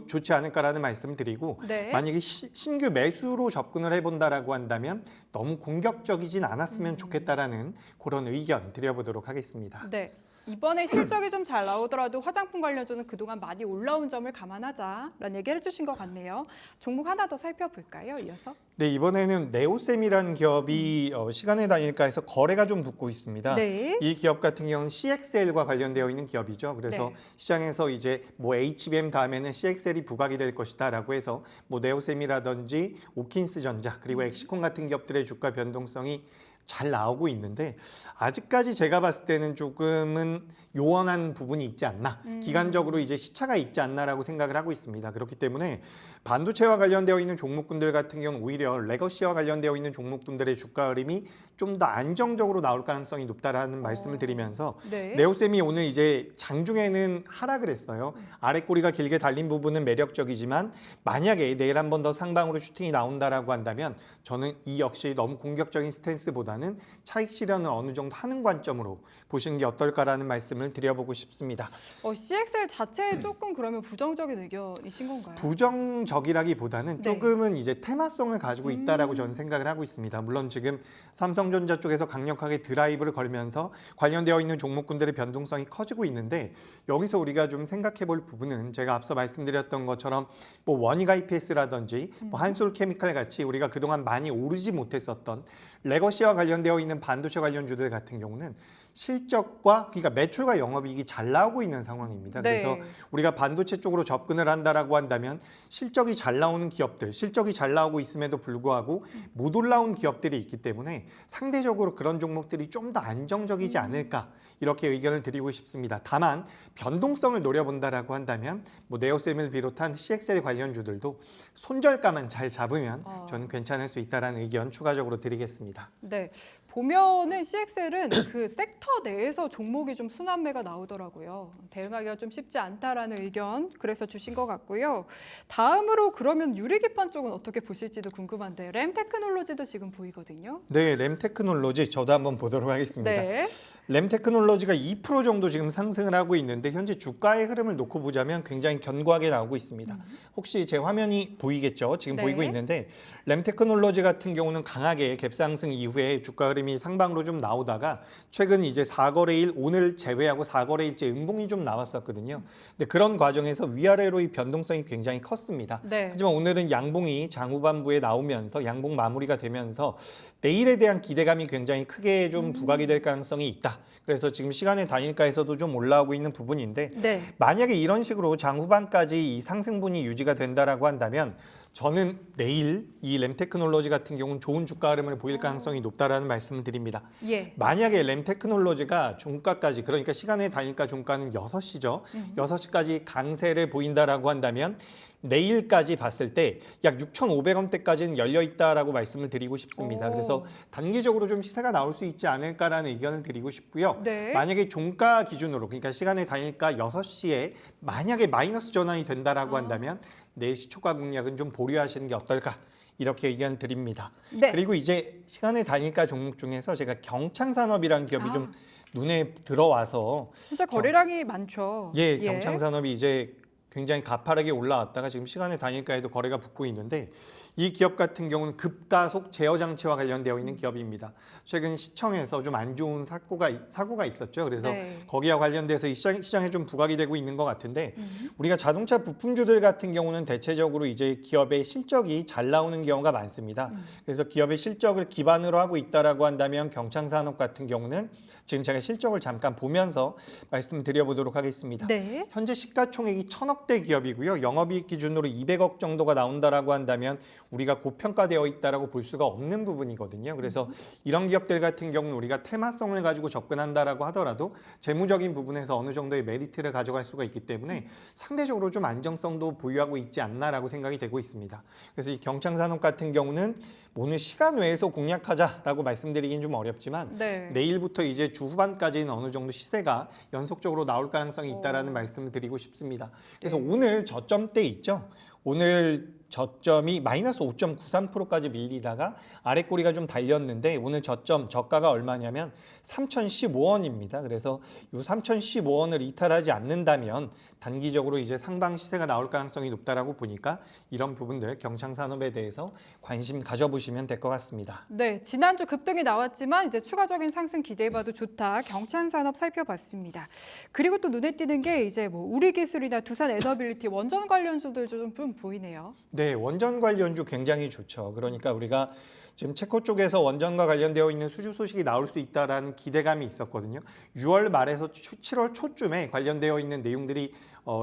좋지 않을까라는 말씀을 드리고 네. 만약에 신규 매수로 접근을 해본다라고 한다면 너무 공격적이진 않았으면 좋겠다라는 그런 의견 드려보도록 하겠습니다. 네. 이번에 실적이 좀 잘 나오더라도 화장품 관련주는 그동안 많이 올라온 점을 감안하자라는 얘기를 해주신 것 같네요. 종목 하나 더 살펴볼까요? 이어서. 네, 이번에는 네오셈이라는 기업이 시간의 단일가에서 거래가 좀 붙고 있습니다. 네. 이 기업 같은 경우는 CXL과 관련되어 있는 기업이죠. 그래서 네. 시장에서 이제 뭐 HBM 다음에는 CXL이 부각이 될 것이다라고 해서 뭐 네오셈이라든지 오킨스전자 그리고 엑시콘 같은 기업들의 주가 변동성이 잘 나오고 있는데 아직까지 제가 봤을 때는 조금은 요원한 부분이 있지 않나 기간적으로 이제 시차가 있지 않나라고 생각을 하고 있습니다. 그렇기 때문에 반도체와 관련되어 있는 종목군들 같은 경우는 오히려 레거시와 관련되어 있는 종목군들의 주가 흐름이 좀 더 안정적으로 나올 가능성이 높다라는 말씀을 드리면서 네. 네오셈이 오늘 이제 장중에는 하락을 했어요. 아랫꼬리가 길게 달린 부분은 매력적이지만 만약에 내일 한 번 더 상방으로 슈팅이 나온다라고 한다면 저는 이 역시 너무 공격적인 스탠스보다는 차익 실현을 어느 정도 하는 관점으로 보시는 게 어떨까라는 말씀을 드려보고 싶습니다. CXL 자체에 조금 그러면 부정적인 의견이신 건가요? 부정적이라기보다는 네. 조금은 이제 테마성을 가지고 있다라고 저는 생각을 하고 있습니다. 물론 지금 삼성전자 쪽에서 강력하게 드라이브를 걸면서 관련되어 있는 종목군들의 변동성이 커지고 있는데 여기서 우리가 좀 생각해 볼 부분은 제가 앞서 말씀드렸던 것처럼 뭐 원익 IPS라든지 뭐 한솔케미칼 같이 우리가 그동안 많이 오르지 못했었던 레거시와 관련되어 있는 반도체 관련주들 같은 경우는 실적과 그러니까 매출과 영업이익이 잘 나오고 있는 상황입니다. 네. 그래서 우리가 반도체 쪽으로 접근을 한다라고 한다면 실적이 잘 나오는 기업들, 실적이 잘 나오고 있음에도 불구하고 못 올라온 기업들이 있기 때문에 상대적으로 그런 종목들이 좀 더 안정적이지 않을까 이렇게 의견을 드리고 싶습니다. 다만 변동성을 노려본다라고 한다면 뭐 네오셈을 비롯한 CXL 관련주들도 손절가만 잘 잡으면 저는 괜찮을 수 있다라는 의견 추가적으로 드리겠습니다. 네. 보면은 CXL은 그 섹터 내에서 종목이 좀 순환매가 나오더라고요. 대응하기가 좀 쉽지 않다라는 의견 그래서 주신 것 같고요. 다음으로 그러면 유리기판 쪽은 어떻게 보실지도 궁금한데요. 램테크놀로지도 지금 보이거든요. 네, 램테크놀로지 저도 한번 보도록 하겠습니다. 네. 램테크놀로지가 2% 정도 지금 상승을 하고 있는데 현재 주가의 흐름을 놓고 보자면 굉장히 견고하게 나오고 있습니다. 혹시 제 화면이 보이겠죠? 지금 네. 보이고 있는데 램테크놀로지 같은 경우는 강하게 갭상승 이후에 주가 흐름이 상방으로 좀 나오다가 최근 이제 4거래일 오늘 제외하고 4거래일째 음봉이 좀 나왔었거든요. 근데 그런 과정에서 위아래로 이 변동성이 굉장히 컸습니다. 네. 하지만 오늘은 양봉이 장후반부에 나오면서 양봉 마무리가 되면서 내일에 대한 기대감이 굉장히 크게 좀 부각이 될 가능성이 있다. 그래서 지금 시간의 단일가에서도 좀 올라오고 있는 부분인데 네. 만약에 이런 식으로 장후반까지 이 상승분이 유지가 된다라고 한다면 저는 내일 이 램테크놀로지 같은 경우는 좋은 주가 흐름을 보일 가능성이 높다라는 말씀을 드립니다. 예. 만약에 램테크놀로지가 종가까지 그러니까 시간의 단일가 종가는 6시죠. 6시까지 강세를 보인다라고 한다면 내일까지 봤을 때 약 6,500원대까지는 열려 있다라고 말씀을 드리고 싶습니다. 오. 그래서 단기적으로 좀 시세가 나올 수 있지 않을까라는 의견을 드리고 싶고요. 네. 만약에 종가 기준으로 그러니까 시간의 단일가 6시에 만약에 마이너스 전환이 된다라고 한다면 내일 시초가 공략은 좀 보류하시는 게 어떨까? 이렇게 의견 드립니다. 네. 그리고 이제 시간의 단일가 종목 중에서 제가 경창산업이라는 기업이 좀 눈에 들어와서 진짜 거래량이 많죠. 예, 경창산업이 이제 굉장히 가파르게 올라왔다가 지금 시간의 단일가에도 거래가 붙고 있는데 이 기업 같은 경우는 급가속 제어 장치와 관련되어 있는 기업입니다. 최근 시청에서 좀 안 좋은 사고가 있었죠. 그래서 네. 거기와 관련돼서 이 시장에 좀 부각이 되고 있는 것 같은데 우리가 자동차 부품주들 같은 경우는 대체적으로 이제 기업의 실적이 잘 나오는 경우가 많습니다. 그래서 기업의 실적을 기반으로 하고 있다라고 한다면 경창산업 같은 경우는 지금 제가 실적을 잠깐 보면서 말씀드려보도록 하겠습니다. 네. 현재 시가총액이 1,000억대 기업이고요. 영업이익 기준으로 200억 정도가 나온다라고 한다면 우리가 고평가되어 있다라고 볼 수가 없는 부분이거든요. 그래서 이런 기업들 같은 경우는 우리가 테마성을 가지고 접근한다라고 하더라도 재무적인 부분에서 어느 정도의 메리트를 가져갈 수가 있기 때문에 상대적으로 좀 안정성도 보유하고 있지 않나라고 생각이 되고 있습니다. 그래서 이 경창산업 같은 경우는 오늘 시간 외에서 공략하자라고 말씀드리긴 좀 어렵지만 네. 내일부터 이제 주 후반까지는 어느 정도 시세가 연속적으로 나올 가능성이 있다라는 말씀을 드리고 싶습니다. 그래서 오늘 저점대 있죠. 오늘 저점이 마이너스 5.93%까지 밀리다가 아래 꼬리가 좀 달렸는데 오늘 저가가 얼마냐면 3,015원입니다. 그래서 이 3,015원을 이탈하지 않는다면 단기적으로 이제 상방 시세가 나올 가능성이 높다라고 보니까 이런 부분들 경창산업에 대해서 관심 가져보시면 될 것 같습니다. 네, 지난주 급등이 나왔지만 이제 추가적인 상승 기대해봐도 좋다. 경창산업 살펴봤습니다. 그리고 또 눈에 띄는 게 이제 뭐 우리기술이나 두산에너빌리티 원전 관련주들 좀 보이네요. 네, 원전 관련주 굉장히 좋죠. 그러니까 우리가 지금 체코 쪽에서 원전과 관련되어 있는 수주 소식이 나올 수 있다라는 기대감이 있었거든요. 6월 말에서 7월 초쯤에 관련되어 있는 내용들이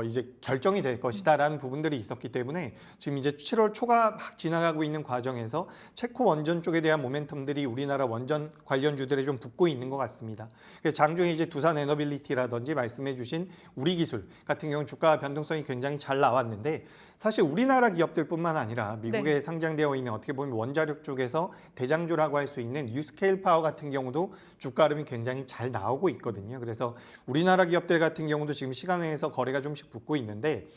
이제 결정이 될 것이다라는 부분들이 있었기 때문에 지금 이제 7월 초가 막 지나가고 있는 과정에서 체코 원전 쪽에 대한 모멘텀들이 우리나라 원전 관련주들에 좀 붙고 있는 것 같습니다. 장중에 이제 두산 에너빌리티라든지 말씀해주신 우리기술 같은 경우는 주가 변동성이 굉장히 잘 나왔는데 사실 우리나라 기업들뿐만 아니라 미국에 네. 상장되어 있는 어떻게 보면 원자력 쪽에서 대장주라고 할 수 있는 뉴스케일 파워 같은 경우도 주가 흐름이 굉장히 잘 나오고 있거든요. 그래서 우리나라 기업들 같은 경우도 지금 시간외에서 거래가 좀씩 붙고 있는데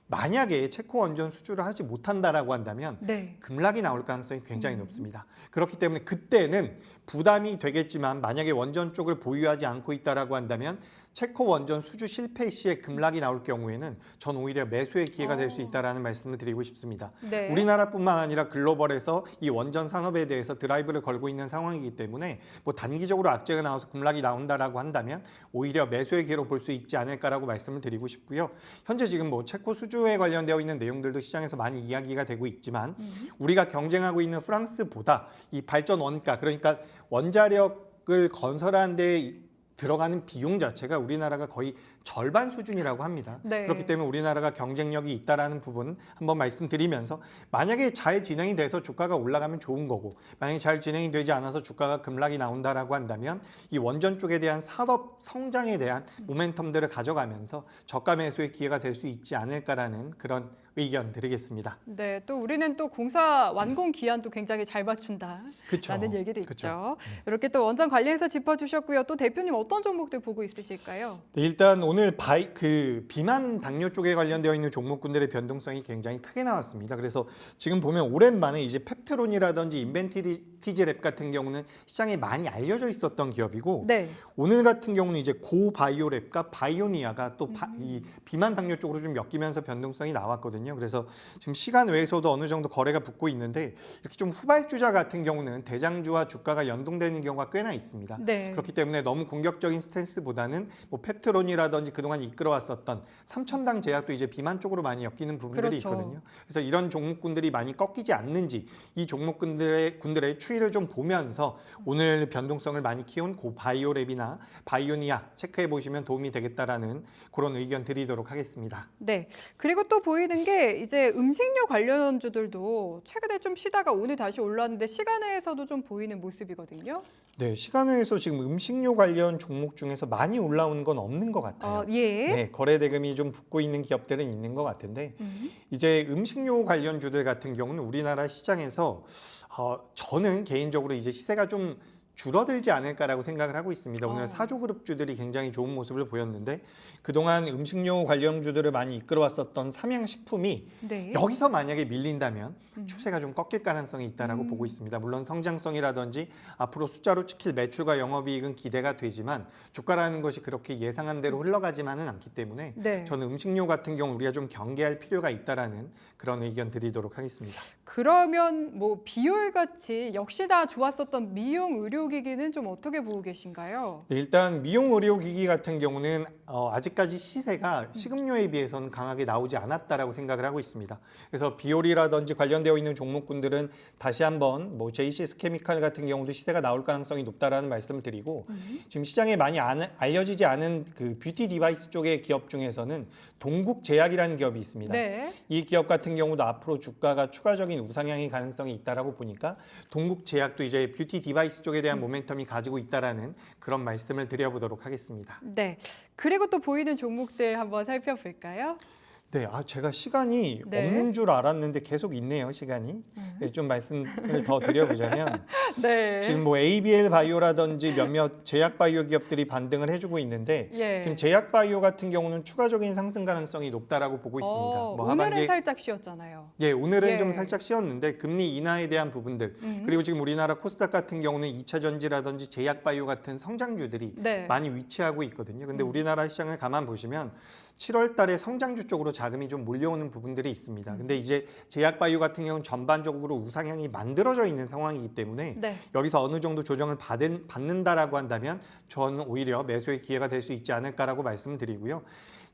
만약에 체코 원전 수주를 하지 못한다라고 한다면 네. 급락이 나올 가능성이 굉장히 높습니다. 그렇기 때문에 그때는 부담이 되겠지만 만약에 원전 쪽을 보유하지 않고 있다라고 한다면 체코 원전 수주 실패 시에 급락이 나올 경우에는 전 오히려 매수의 기회가 될 수 있다라는 말씀을 드리고 싶습니다. 네. 우리나라뿐만 아니라 글로벌에서 이 원전 산업에 대해서 드라이브를 걸고 있는 상황이기 때문에 뭐 단기적으로 악재가 나와서 급락이 나온다라고 한다면 오히려 매수의 기회로 볼 수 있지 않을까라고 말씀을 드리고 싶고요. 현재 지금 뭐 체코 수주에 관련되어 있는 내용들도 시장에서 많이 이야기가 되고 있지만 우리가 경쟁하고 있는 프랑스보다 이 발전 원가 그러니까 원자력을 건설하는 데 들어가는 비용 자체가 우리나라가 거의 절반 수준이라고 합니다. 네. 그렇기 때문에 우리나라가 경쟁력이 있다라는 부분 한번 말씀드리면서 만약에 잘 진행이 돼서 주가가 올라가면 좋은 거고 만약에 잘 진행이 되지 않아서 주가가 급락이 나온다라고 한다면 이 원전 쪽에 대한 산업 성장에 대한 모멘텀들을 가져가면서 저가 매수의 기회가 될 수 있지 않을까라는 그런 의견 드리겠습니다. 네, 또 우리는 또 공사 완공 기한도 굉장히 잘 맞춘다라는 그쵸. 얘기도 있죠. 그쵸. 이렇게 또 원전 관리해서 짚어주셨고요. 또 대표님 어떤 종목들 보고 있으실까요? 네, 일단 오늘 비만 당뇨 쪽에 관련되어 있는 종목군들의 변동성이 굉장히 크게 나왔습니다. 그래서 지금 보면 오랜만에 이제 펩트론이라든지 인벤티지랩 같은 경우는 시장에 많이 알려져 있었던 기업이고 네. 오늘 같은 경우는 이제 고바이오랩과 바이오니아가 또 이 비만 당뇨 쪽으로 좀 엮이면서 변동성이 나왔거든요. 그래서 지금 시간 외에서도 어느 정도 거래가 붙고 있는데 이렇게 좀 후발주자 같은 경우는 대장주와 주가가 연동되는 경우가 꽤나 있습니다. 네. 그렇기 때문에 너무 공격적인 스탠스보다는 뭐 펩트론이라든지 그동안 이끌어왔었던 삼천당 제약도 이제 비만 쪽으로 많이 엮이는 부분들이 그렇죠. 있거든요. 그래서 이런 종목군들이 많이 꺾이지 않는지 이 종목군들의 추이를 좀 보면서 오늘 변동성을 많이 키운 고바이오랩이나 바이오니아 체크해 보시면 도움이 되겠다라는 그런 의견 드리도록 하겠습니다. 네. 그리고 또 보이는 게 이제 음식료 관련주들도 최근에 좀 쉬다가 오늘 다시 올랐는데 시간외에서도 좀 보이는 모습이거든요. 네, 시간외에서 지금 음식료 관련 종목 중에서 많이 올라오는 건 없는 것 같아요. 예. 네, 거래 대금이 좀 붙고 있는 기업들은 있는 것 같은데 이제 음식료 관련주들 같은 경우는 우리나라 시장에서 저는 개인적으로 이제 시세가 좀 줄어들지 않을까라고 생각을 하고 있습니다. 오늘 사조그룹주들이 굉장히 좋은 모습을 보였는데 그동안 음식료 관련주들을 많이 이끌어왔었던 삼양식품이 네. 여기서 만약에 밀린다면 추세가 좀 꺾일 가능성이 있다라고 보고 있습니다. 물론 성장성이라든지 앞으로 숫자로 찍힐 매출과 영업이익은 기대가 되지만 주가라는 것이 그렇게 예상한 대로 흘러가지만은 않기 때문에 네. 저는 음식료 같은 경우 우리가 좀 경계할 필요가 있다라는 그런 의견 드리도록 하겠습니다. 그러면 뭐 비율 같이 역시나 좋았었던 미용 의료기기는 좀 어떻게 보고 계신가요? 네, 일단 미용 의료기기 같은 경우는 아직까지 시세가 식음료에 비해서는 강하게 나오지 않았다라고 생각을 하고 있습니다. 그래서 비올이라든지 관련되어 있는 종목군들은 다시 한번 뭐 JCS 케미칼 같은 경우도 시세가 나올 가능성이 높다라는 말씀을 드리고 지금 시장에 많이 알려지지 않은 그 뷰티 디바이스 쪽의 기업 중에서는 동국제약이라는 기업이 있습니다. 네. 이 기업 같은 경우도 앞으로 주가가 추가적인 실질적인 우상향의 가능성이 있다라고 보니까 동국제약도 이제 뷰티 디바이스 쪽에 대한 모멘텀이 가지고 있다라는 그런 말씀을 드려보도록 하겠습니다. 네. 그리고 또 보이는 종목들 한번 살펴볼까요? 네, 제가 시간이 네. 없는 줄 알았는데 계속 있네요, 시간이. 네, 좀 말씀을 더 드려보자면 네. 지금 뭐 ABL 바이오라든지 몇몇 제약 바이오 기업들이 반등을 해주고 있는데 예. 지금 제약 바이오 같은 경우는 추가적인 상승 가능성이 높다라고 보고 있습니다. 뭐 오늘은 살짝 쉬었잖아요. 예, 오늘은 예. 좀 살짝 쉬었는데 금리 인하에 대한 부분들 그리고 지금 우리나라 코스닥 같은 경우는 2차 전지라든지 제약 바이오 같은 성장주들이 네. 많이 위치하고 있거든요. 근데 우리나라 시장을 가만 보시면 7월 달에 성장주 쪽으로 자금이 좀 몰려오는 부분들이 있습니다. 근데 이제 제약 바이오 같은 경우는 전반적으로 우상향이 만들어져 있는 상황이기 때문에 네. 여기서 어느 정도 조정을 받는다라고 한다면 저는 오히려 매수의 기회가 될 수 있지 않을까라고 말씀을 드리고요.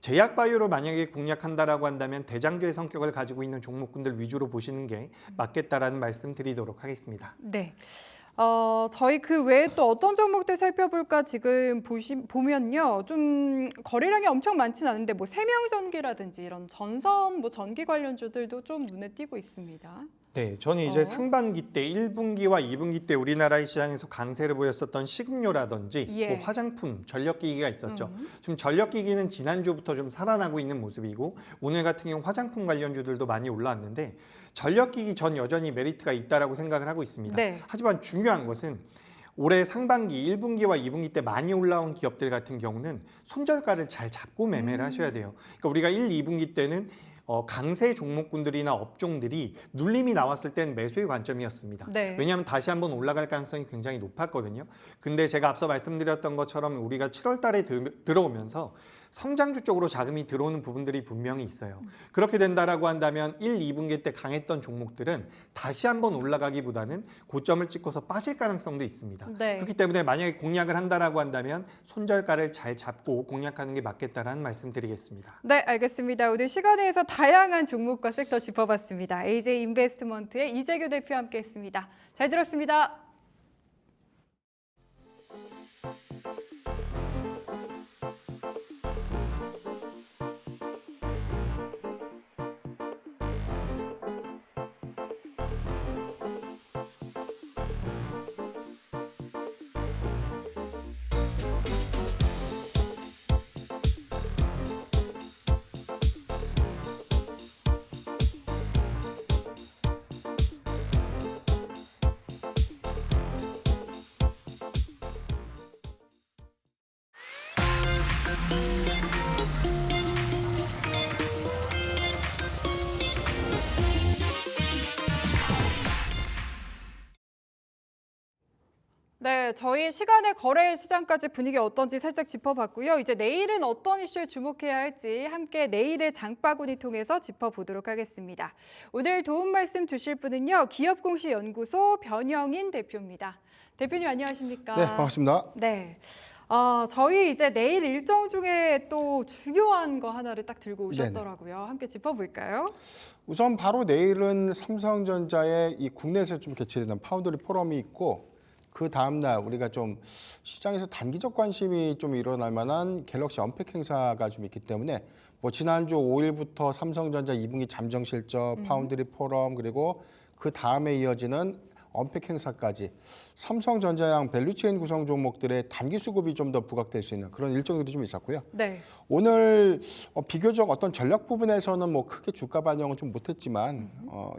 제약 바이오로 만약에 공략한다라고 한다면 대장주의 성격을 가지고 있는 종목군들 위주로 보시는 게 맞겠다라는 말씀 드리도록 하겠습니다. 네. 저희 그 외에 또 어떤 종목들 살펴볼까 지금 보면요. 좀 거래량이 엄청 많지는 않은데 뭐 세명전기라든지 이런 전선 뭐 전기 관련주들도 좀 눈에 띄고 있습니다. 네, 저는 이제 상반기 때 1분기와 2분기 때 우리나라 시장에서 강세를 보였었던 식음료라든지 예. 뭐 화장품, 전력기기가 있었죠. 지금 전력기기는 지난주부터 좀 살아나고 있는 모습이고 오늘 같은 경우 화장품 관련주들도 많이 올라왔는데 전력기기 전 여전히 메리트가 있다라고 생각을 하고 있습니다. 네. 하지만 중요한 것은 올해 상반기 1분기와 2분기 때 많이 올라온 기업들 같은 경우는 손절가를 잘 잡고 매매를 하셔야 돼요. 그러니까 우리가 1, 2분기 때는 강세 종목군들이나 업종들이 눌림이 나왔을 땐 매수의 관점이었습니다. 네. 왜냐하면 다시 한번 올라갈 가능성이 굉장히 높았거든요. 근데 제가 앞서 말씀드렸던 것처럼 우리가 7월 달에 들어오면서 성장주 쪽으로 자금이 들어오는 부분들이 분명히 있어요. 그렇게 된다라고 한다면 1, 2분기 때 강했던 종목들은 다시 한번 올라가기보다는 고점을 찍고서 빠질 가능성도 있습니다. 네. 그렇기 때문에 만약에 공략을 한다라고 한다면 손절가를 잘 잡고 공략하는 게 맞겠다라는 말씀드리겠습니다. 네, 알겠습니다. 오늘 시간에서 다양한 종목과 섹터 짚어봤습니다. AJ 인베스트먼트의 이재규 대표와 함께했습니다. 잘 들었습니다. 네, 저희 시간의 거래 시장까지 분위기 어떤지 살짝 짚어봤고요. 이제 내일은 어떤 이슈에 주목해야 할지 함께 내일의 장바구니 통해서 짚어보도록 하겠습니다. 오늘 도움 말씀 주실 분은요. 기업공시연구소 변영인 대표입니다. 대표님 안녕하십니까? 네, 반갑습니다. 네. 저희 이제 내일 일정 중에 또 중요한 거 하나를 딱 들고 오셨더라고요. 함께 짚어볼까요? 우선 바로 내일은 삼성전자의 이 국내에서 좀 개최되는 파운드리 포럼이 있고 그 다음 날 우리가 좀 시장에서 단기적 관심이 좀 일어날 만한 갤럭시 언팩 행사가 좀 있기 때문에 뭐 지난주 5일부터 삼성전자 2분기 잠정 실적, 파운드리 포럼 그리고 그 다음에 이어지는 언팩 행사까지 삼성전자양 밸류체인 구성 종목들의 단기 수급이 좀 더 부각될 수 있는 그런 일정들이 좀 있었고요. 네. 오늘 비교적 어떤 전략 부분에서는 뭐 크게 주가 반영은 좀 못했지만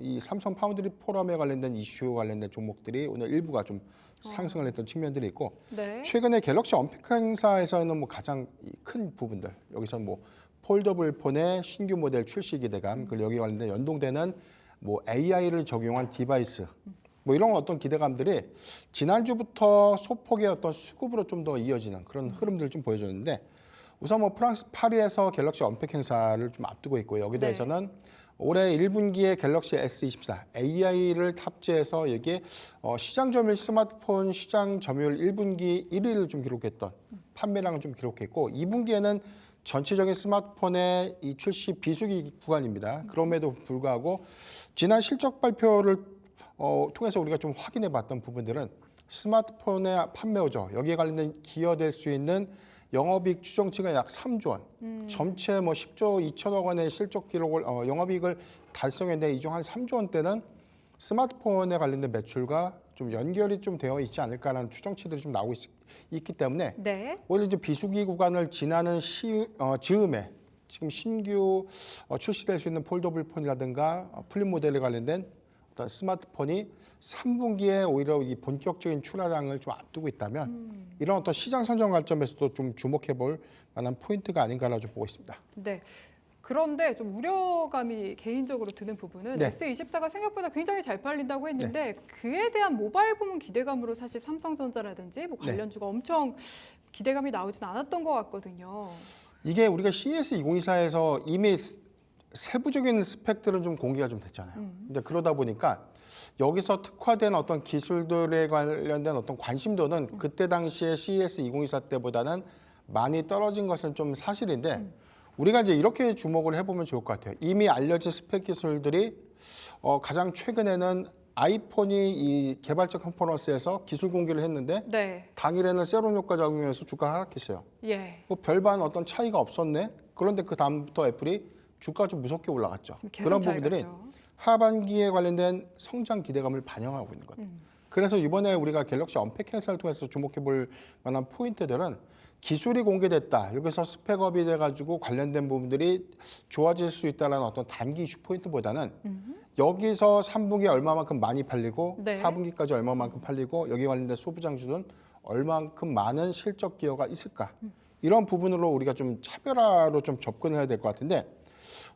이 삼성 파운드리 포럼에 관련된 이슈 관련된 종목들이 오늘 일부가 좀 상승을 했던 측면들이 있고 네. 최근에 갤럭시 언팩 행사에서는 뭐 가장 큰 부분들 여기서 뭐 폴더블 폰의 신규 모델 출시 기대감 그리고 여기 관련된 연동되는 뭐 AI를 적용한 디바이스 뭐 이런 어떤 기대감들이 지난주부터 소폭의 어떤 수급으로 좀 더 이어지는 그런 흐름들을 좀 보여줬는데 우선 뭐 프랑스 파리에서 갤럭시 언팩 행사를 좀 앞두고 있고 여기 대해서는 올해 1분기에 갤럭시 S24 AI를 탑재해서 여기에 시장 점유율 스마트폰 시장 점유율 1분기 1위를 좀 기록했던 판매량을 좀 기록했고 2분기에는 전체적인 스마트폰의 이 출시 비수기 구간입니다. 그럼에도 불구하고 지난 실적 발표를 통해서 우리가 좀 확인해 봤던 부분들은 스마트폰의 판매오죠. 여기에 관련된 기여될 수 있는 영업이익 추정치가 약 3조 원, 전체 뭐 10조 2천억 원의 실적 기록을 영업이익을 달성했는데 이 중 한 3조 원대는 스마트폰에 관련된 매출과 좀 연결이 좀 되어 있지 않을까라는 추정치들이 좀 나오고 있기 때문에 네. 오히려 이제 비수기 구간을 지나는 즈음에 지금 신규 출시될 수 있는 폴더블 폰이라든가 플립 모델에 관련된 어떤 스마트폰이 3분기에 오히려 이 본격적인 출하량을 좀 앞두고 있다면 이런 어떤 시장 선정 관점에서도 좀 주목해 볼 만한 포인트가 아닌가라 좀 보고 있습니다. 네. 그런데 좀 우려감이 개인적으로 드는 부분은 네. S24가 생각보다 굉장히 잘 팔린다고 했는데 그에 대한 모바일 부문 기대감으로 사실 삼성전자라든지 뭐 관련주가 엄청 기대감이 나오진 않았던 것 같거든요. 이게 우리가 CES 2024에서 이미 세부적인 스펙들은 좀 공개가 좀 됐잖아요. 근데 그러다 보니까 여기서 특화된 어떤 기술들에 관련된 어떤 관심도는 그때 당시에 CES 2024 때보다는 많이 떨어진 것은 좀 사실인데 우리가 이제 이렇게 주목을 해보면 좋을 것 같아요. 이미 알려진 스펙 기술들이 가장 최근에는 아이폰이 이 개발자 컨퍼런스에서 기술 공개를 했는데 네. 당일에는 세론 효과 작용해서 주가가 하락했어요. 예. 뭐 별반 어떤 차이가 없었네. 그런데 그 다음부터 애플이 주가가 좀 무섭게 올라갔죠. 지금 계속 그런 잘 부분들이 가죠. 하반기에 관련된 성장 기대감을 반영하고 있는 것. 그래서 이번에 우리가 갤럭시 언팩 행사를 통해서 주목해 볼 만한 포인트들은 기술이 공개됐다. 여기서 스펙업이 돼가지고 관련된 부분들이 좋아질 수 있다는 어떤 단기 이슈 포인트보다는 여기서 3분기에 얼마만큼 많이 팔리고 네. 4분기까지 얼마만큼 팔리고 여기 관련된 소부장주는 얼마만큼 많은 실적 기여가 있을까. 이런 부분으로 우리가 좀 차별화로 좀 접근해야 될 것 같은데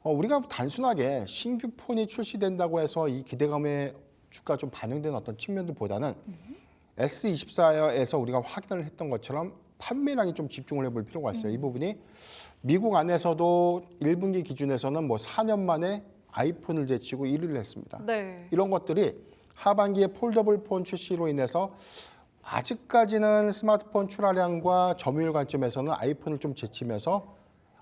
우리가 단순하게 신규 폰이 출시된다고 해서 이 기대감에 주가 좀 반영되는 어떤 측면들보다는 S24에서 우리가 확인을 했던 것처럼 판매량이 좀 집중을 해볼 필요가 있어요. 이 부분이 미국 안에서도 1분기 기준에서는 뭐 4년 만에 아이폰을 제치고 1위를 했습니다. 네. 이런 것들이 하반기에 폴더블 폰 출시로 인해서 아직까지는 스마트폰 출하량과 점유율 관점에서는 아이폰을 좀 제치면서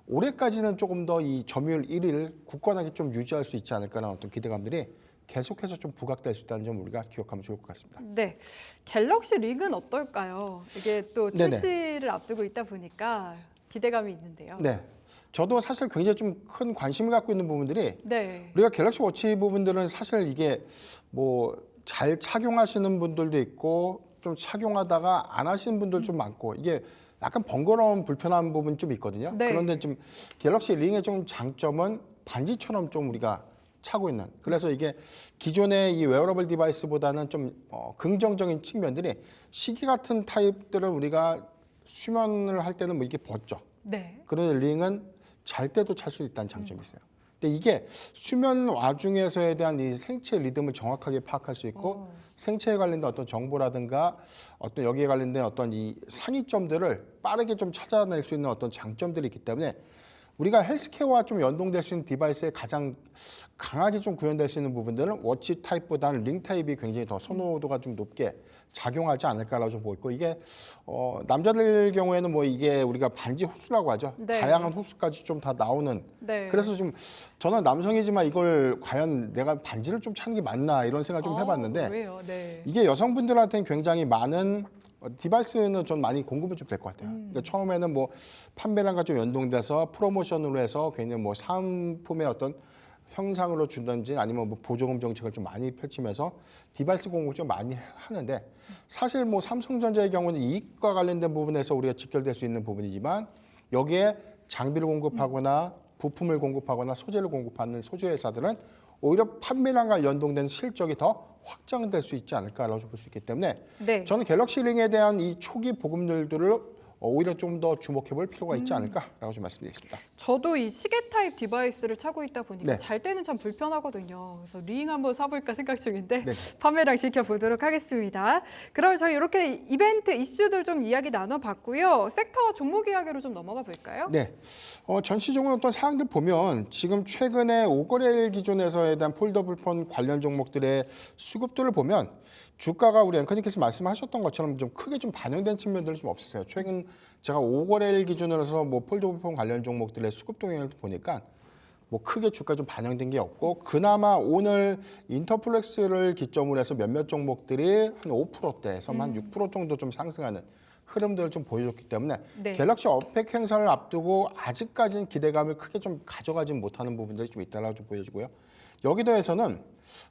올해까지는 조금 더 이 점유율 1위를 굳건하게 좀 유지할 수 있지 않을까라는 어떤 기대감들이 계속해서 좀 부각될 수 있다는 점 우리가 기억하면 좋을 것 같습니다. 네. 갤럭시 링은 어떨까요? 이게 또 네네. 출시를 앞두고 있다 보니까 기대감이 있는데요. 네, 저도 사실 굉장히 좀 큰 관심을 갖고 있는 부분들이 네. 우리가 갤럭시 워치 부분들은 사실 이게 뭐 잘 착용하시는 분들도 있고 좀 착용하다가 안 하시는 분들 좀 많고 이게 약간 번거로운 불편한 부분이 좀 있거든요. 네. 그런데 좀 갤럭시 링의 좀 장점은 반지처럼 좀 우리가 차고 있는. 그래서 이게 기존의 이 웨어러블 디바이스보다는 좀 긍정적인 측면들이 시계 같은 타입들은 우리가 수면을 할 때는 뭐 이렇게 벗죠. 네. 그런데 링은 잘 때도 찰 수 있다는 장점이 있어요. 근데 이게 수면 와중에서에 대한 이 생체 리듬을 정확하게 파악할 수 있고 생체에 관련된 어떤 정보라든가 어떤 여기에 관련된 어떤 이 상위점들을 빠르게 좀 찾아낼 수 있는 어떤 장점들이 있기 때문에 우리가 헬스케어와 좀 연동될 수 있는 디바이스에 가장 강하게 좀 구현될 수 있는 부분들은 워치 타입보다는 링 타입이 굉장히 더 선호도가 좀 높게 작용하지 않을까라고 좀 보고 있고 이게 남자들 경우에는 뭐 이게 우리가 반지 호수라고 하죠. 네. 다양한 호수까지 좀 다 나오는. 네. 그래서 좀 저는 남성이지만 이걸 과연 내가 반지를 좀 차는 게 맞나 이런 생각 좀 해봤는데 왜요? 네. 이게 여성분들한테는 굉장히 많은 디바이스는 좀 많이 공급이 좀 될 것 같아요. 그러니까 처음에는 뭐 판매량과 좀 연동돼서 프로모션으로 해서 괜히 뭐 상품의 어떤 형상으로 주든지 아니면 뭐 보조금 정책을 좀 많이 펼치면서 디바이스 공급을 좀 많이 하는데 사실 뭐 삼성전자의 경우는 이익과 관련된 부분에서 우리가 직결될 수 있는 부분이지만 여기에 장비를 공급하거나 부품을 공급하거나 소재를 공급하는 소재 회사들은 오히려 판매량과 연동된 실적이 더 확장될 수 있지 않을까라고 볼 수 있기 때문에 네. 저는 갤럭시 링에 대한 이 초기 보급률들을 오히려 좀 더 주목해 볼 필요가 있지 않을까라고 좀 말씀드리겠습니다. 저도 이 시계 타입 디바이스를 차고 있다 보니까 네. 잘 때는 참 불편하거든요. 그래서 링 한번 사볼까 생각 중인데 네. 판매량 지켜보도록 하겠습니다. 그럼 저희 이렇게 이벤트 이슈들 좀 이야기 나눠봤고요. 섹터 종목 이야기로 좀 넘어가 볼까요? 네, 전시적으로 어떤 사항들 보면 지금 최근에 5거래일 기준에서에 대한 폴더블폰 관련 종목들의 수급들을 보면 주가가 우리 앵커님께서 말씀하셨던 것처럼 좀 크게 좀 반영된 측면들은 좀 없었어요. 최근 제가 5거래일 기준으로서 뭐 폴더블폰 관련 종목들의 수급 동향을 보니까 뭐 크게 주가 좀 반영된 게 없고 그나마 오늘 인터플렉스를 기점으로 해서 몇몇 종목들이 한 5%대에서 한 6% 정도 좀 상승하는 흐름들을 좀 보여줬기 때문에 네. 갤럭시 언팩 행사를 앞두고 아직까지는 기대감을 크게 좀 가져가지 못하는 부분들이 좀 있다라고 좀 보여지고요. 여기 더해서는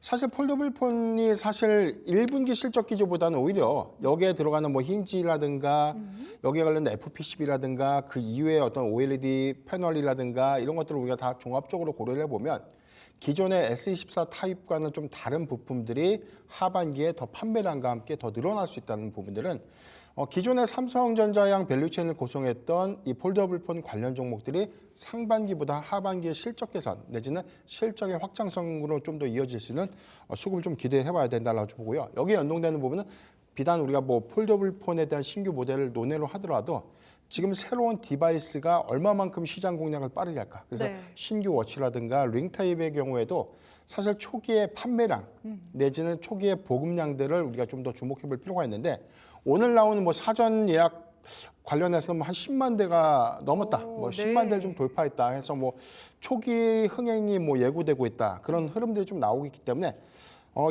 사실 폴더블 폰이 사실 1분기 실적 기조보다는 오히려 여기에 들어가는 뭐 힌지라든가 여기에 관련된 FPCB라든가 그 이후에 어떤 OLED 패널이라든가 이런 것들을 우리가 다 종합적으로 고려를 해보면 기존의 S24 타입과는 좀 다른 부품들이 하반기에 더 판매량과 함께 더 늘어날 수 있다는 부분들은 기존의 삼성전자양 밸류체인을 구성했던 이 폴더블폰 관련 종목들이 상반기보다 하반기의 실적 개선 내지는 실적의 확장성으로 좀 더 이어질 수 있는 수급을 좀 기대해 봐야 된다고 보고요. 여기에 연동되는 부분은 비단 우리가 뭐 폴더블폰에 대한 신규 모델을 논의로 하더라도 지금 새로운 디바이스가 얼마만큼 시장 공략을 빠르게 할까. 그래서 네. 신규 워치라든가 링 타입의 경우에도 사실 초기의 판매량 내지는 초기의 보급량들을 우리가 좀 더 주목해 볼 필요가 있는데 오늘 나오는 뭐 사전 예약 관련해서 뭐 한 10만 대가 넘었다. 뭐 10만 대를 좀 돌파했다 해서 뭐 초기 흥행이 뭐 예고되고 있다. 그런 흐름들이 좀 나오고 있기 때문에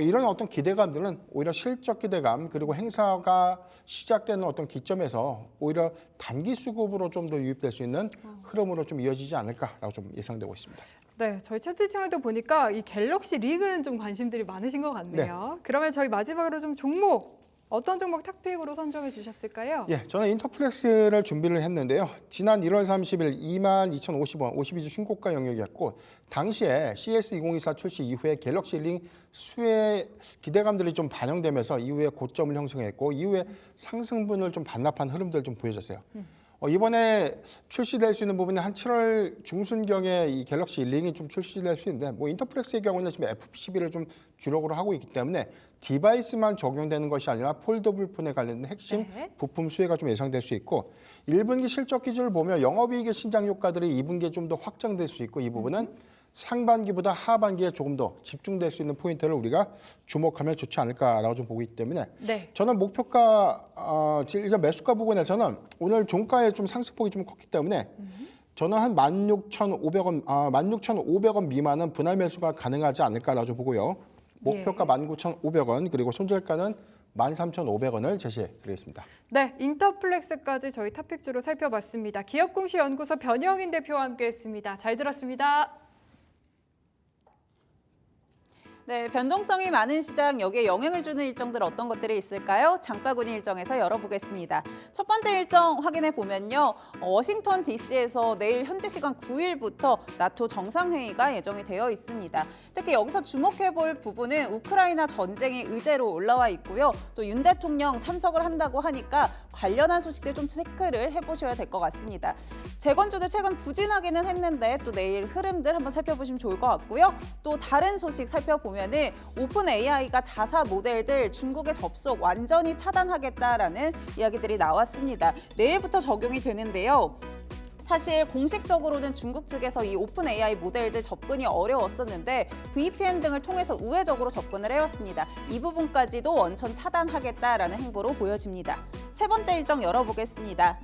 이런 어떤 기대감들은 오히려 실적 기대감 그리고 행사가 시작되는 어떤 기점에서 오히려 단기 수급으로 좀 더 유입될 수 있는 흐름으로 좀 이어지지 않을까라고 좀 예상되고 있습니다. 네, 저희 채팅창에도 보니까 이 갤럭시 링은 좀 관심들이 많으신 것 같네요. 그러면 저희 마지막으로 좀 종목, 어떤 종목 탑픽으로 선정해 주셨을까요? 예, 저는 인터플렉스를 준비를 했는데요. 지난 1월 30일 22,050원 52주 신고가 영역이었고 당시에 CS2024 출시 이후에 갤럭시 링 수혜 기대감들이 좀 반영되면서 이후에 고점을 형성했고 이후에 상승분을 좀 반납한 흐름들을 좀 보여줬어요. 이번에 출시될 수 있는 부분이 한 7월 중순경에 이 갤럭시 링이 좀 출시될 수 있는데 뭐 인터플렉스의 경우는 지금 FPCB를 좀 주력으로 하고 있기 때문에 디바이스만 적용되는 것이 아니라 폴더블 폰에 관련된 핵심 부품 수혜가 좀 예상될 수 있고 1분기 실적 기준을 보면 영업이익의 신장 효과들이 2분기에 좀 더 확장될 수 있고 이 부분은 상반기보다 하반기에 조금 더 집중될 수 있는 포인트를 우리가 주목하면 좋지 않을까라고 좀 보고 있기 때문에 네. 저는 목표가 일단 매수가 부분에서는 오늘 종가의 좀 상승폭이 좀 컸기 때문에 저는 한 16,500원, 16,500원 미만은 분할 매수가 가능하지 않을까라고 좀 보고요. 목표가 19,500원 그리고 손절가는 13,500원을 제시해 드리겠습니다. 네, 인터플렉스까지 저희 탑픽주로 살펴봤습니다. 기업공시연구소 변영인 대표와 함께했습니다. 잘 들었습니다. 네, 변동성이 많은 시장 여기에 영향을 주는 일정들 어떤 것들이 있을까요? 장바구니 일정에서 열어보겠습니다. 첫 번째 일정 확인해 보면요. 워싱턴 DC에서 내일 현지 시간 9일부터 나토 정상회의가 예정이 되어 있습니다. 특히 여기서 주목해 볼 부분은 우크라이나 전쟁이 의제로 올라와 있고요. 또 윤 대통령 참석을 한다고 하니까 관련한 소식들 좀 체크를 해보셔야 될 것 같습니다. 재건주도 최근 부진하기는 했는데 또 내일 흐름들 한번 살펴보시면 좋을 것 같고요. 또 다른 소식 살펴보면은 오픈 AI가 자사 모델들 중국의 접속 완전히 차단하겠다라는 이야기들이 나왔습니다. 내일부터 적용이 되는데요. 사실 공식적으로는 중국 측에서 이 오픈 AI 모델들 접근이 어려웠었는데 VPN 등을 통해서 우회적으로 접근을 해왔습니다. 이 부분까지도 원천 차단하겠다라는 행보로 보여집니다. 세 번째 일정 열어보겠습니다.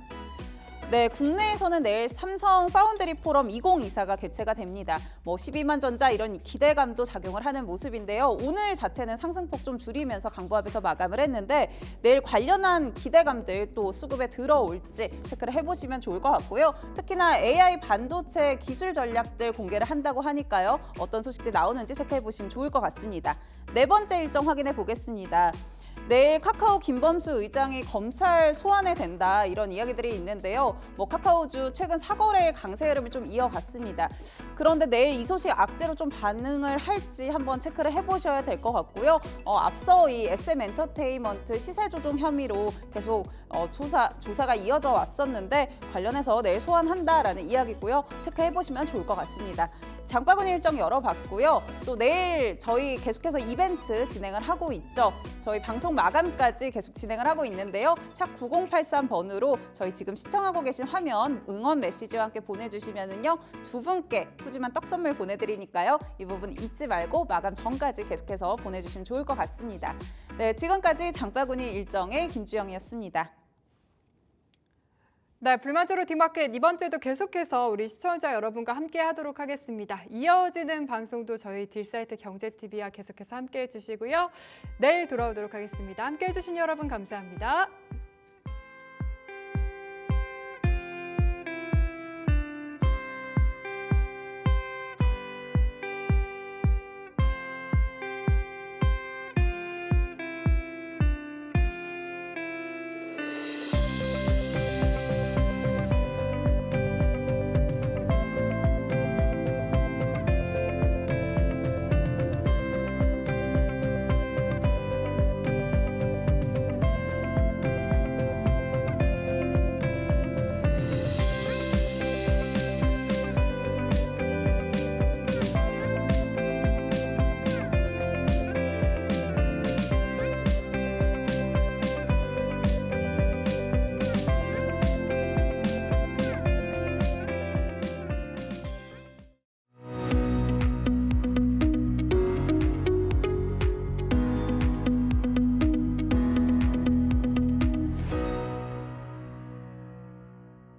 네, 국내에서는 내일 삼성 파운드리 포럼 2024가 개최가 됩니다. 뭐 12만 전자 이런 기대감도 작용을 하는 모습인데요. 오늘 자체는 상승폭 좀 줄이면서 강보합에서 마감을 했는데 내일 관련한 기대감들 또 수급에 들어올지 체크를 해보시면 좋을 것 같고요. 특히나 AI 반도체 기술 전략들 공개를 한다고 하니까요. 어떤 소식들이 나오는지 체크해보시면 좋을 것 같습니다. 네 번째 일정 확인해 보겠습니다. 내일 카카오 김범수 의장이 검찰 소환에 된다 이런 이야기들이 있는데요. 뭐 카카오주 최근 사거래일 강세 흐름을 좀 이어갔습니다. 그런데 내일 이 소식 악재로 좀 반응을 할지 한번 체크를 해보셔야 될 것 같고요. 앞서 이 SM 엔터테인먼트 시세 조종 혐의로 계속 조사가 이어져 왔었는데 관련해서 내일 소환한다라는 이야기고요. 체크해보시면 좋을 것 같습니다. 장바구니 일정 열어봤고요. 또 내일 저희 계속해서 이벤트 진행을 하고 있죠. 저희 방송 마감까지 계속 진행을 하고 있는데요. 샵 9083번으로 저희 지금 시청하고 계신 화면 응원 메시지와 함께 보내주시면은요. 두 분께 푸짐한 떡 선물 보내드리니까요. 이 부분 잊지 말고 마감 전까지 계속해서 보내주시면 좋을 것 같습니다. 네, 지금까지 장바구니 일정의 김주영이었습니다. 네, 불만제로 디마켓 이번 주에도 계속해서 우리 시청자 여러분과 함께 하도록 하겠습니다. 이어지는 방송도 저희 딜사이트 경제TV와 계속해서 함께 해주시고요. 내일 돌아오도록 하겠습니다. 함께 해주신 여러분 감사합니다.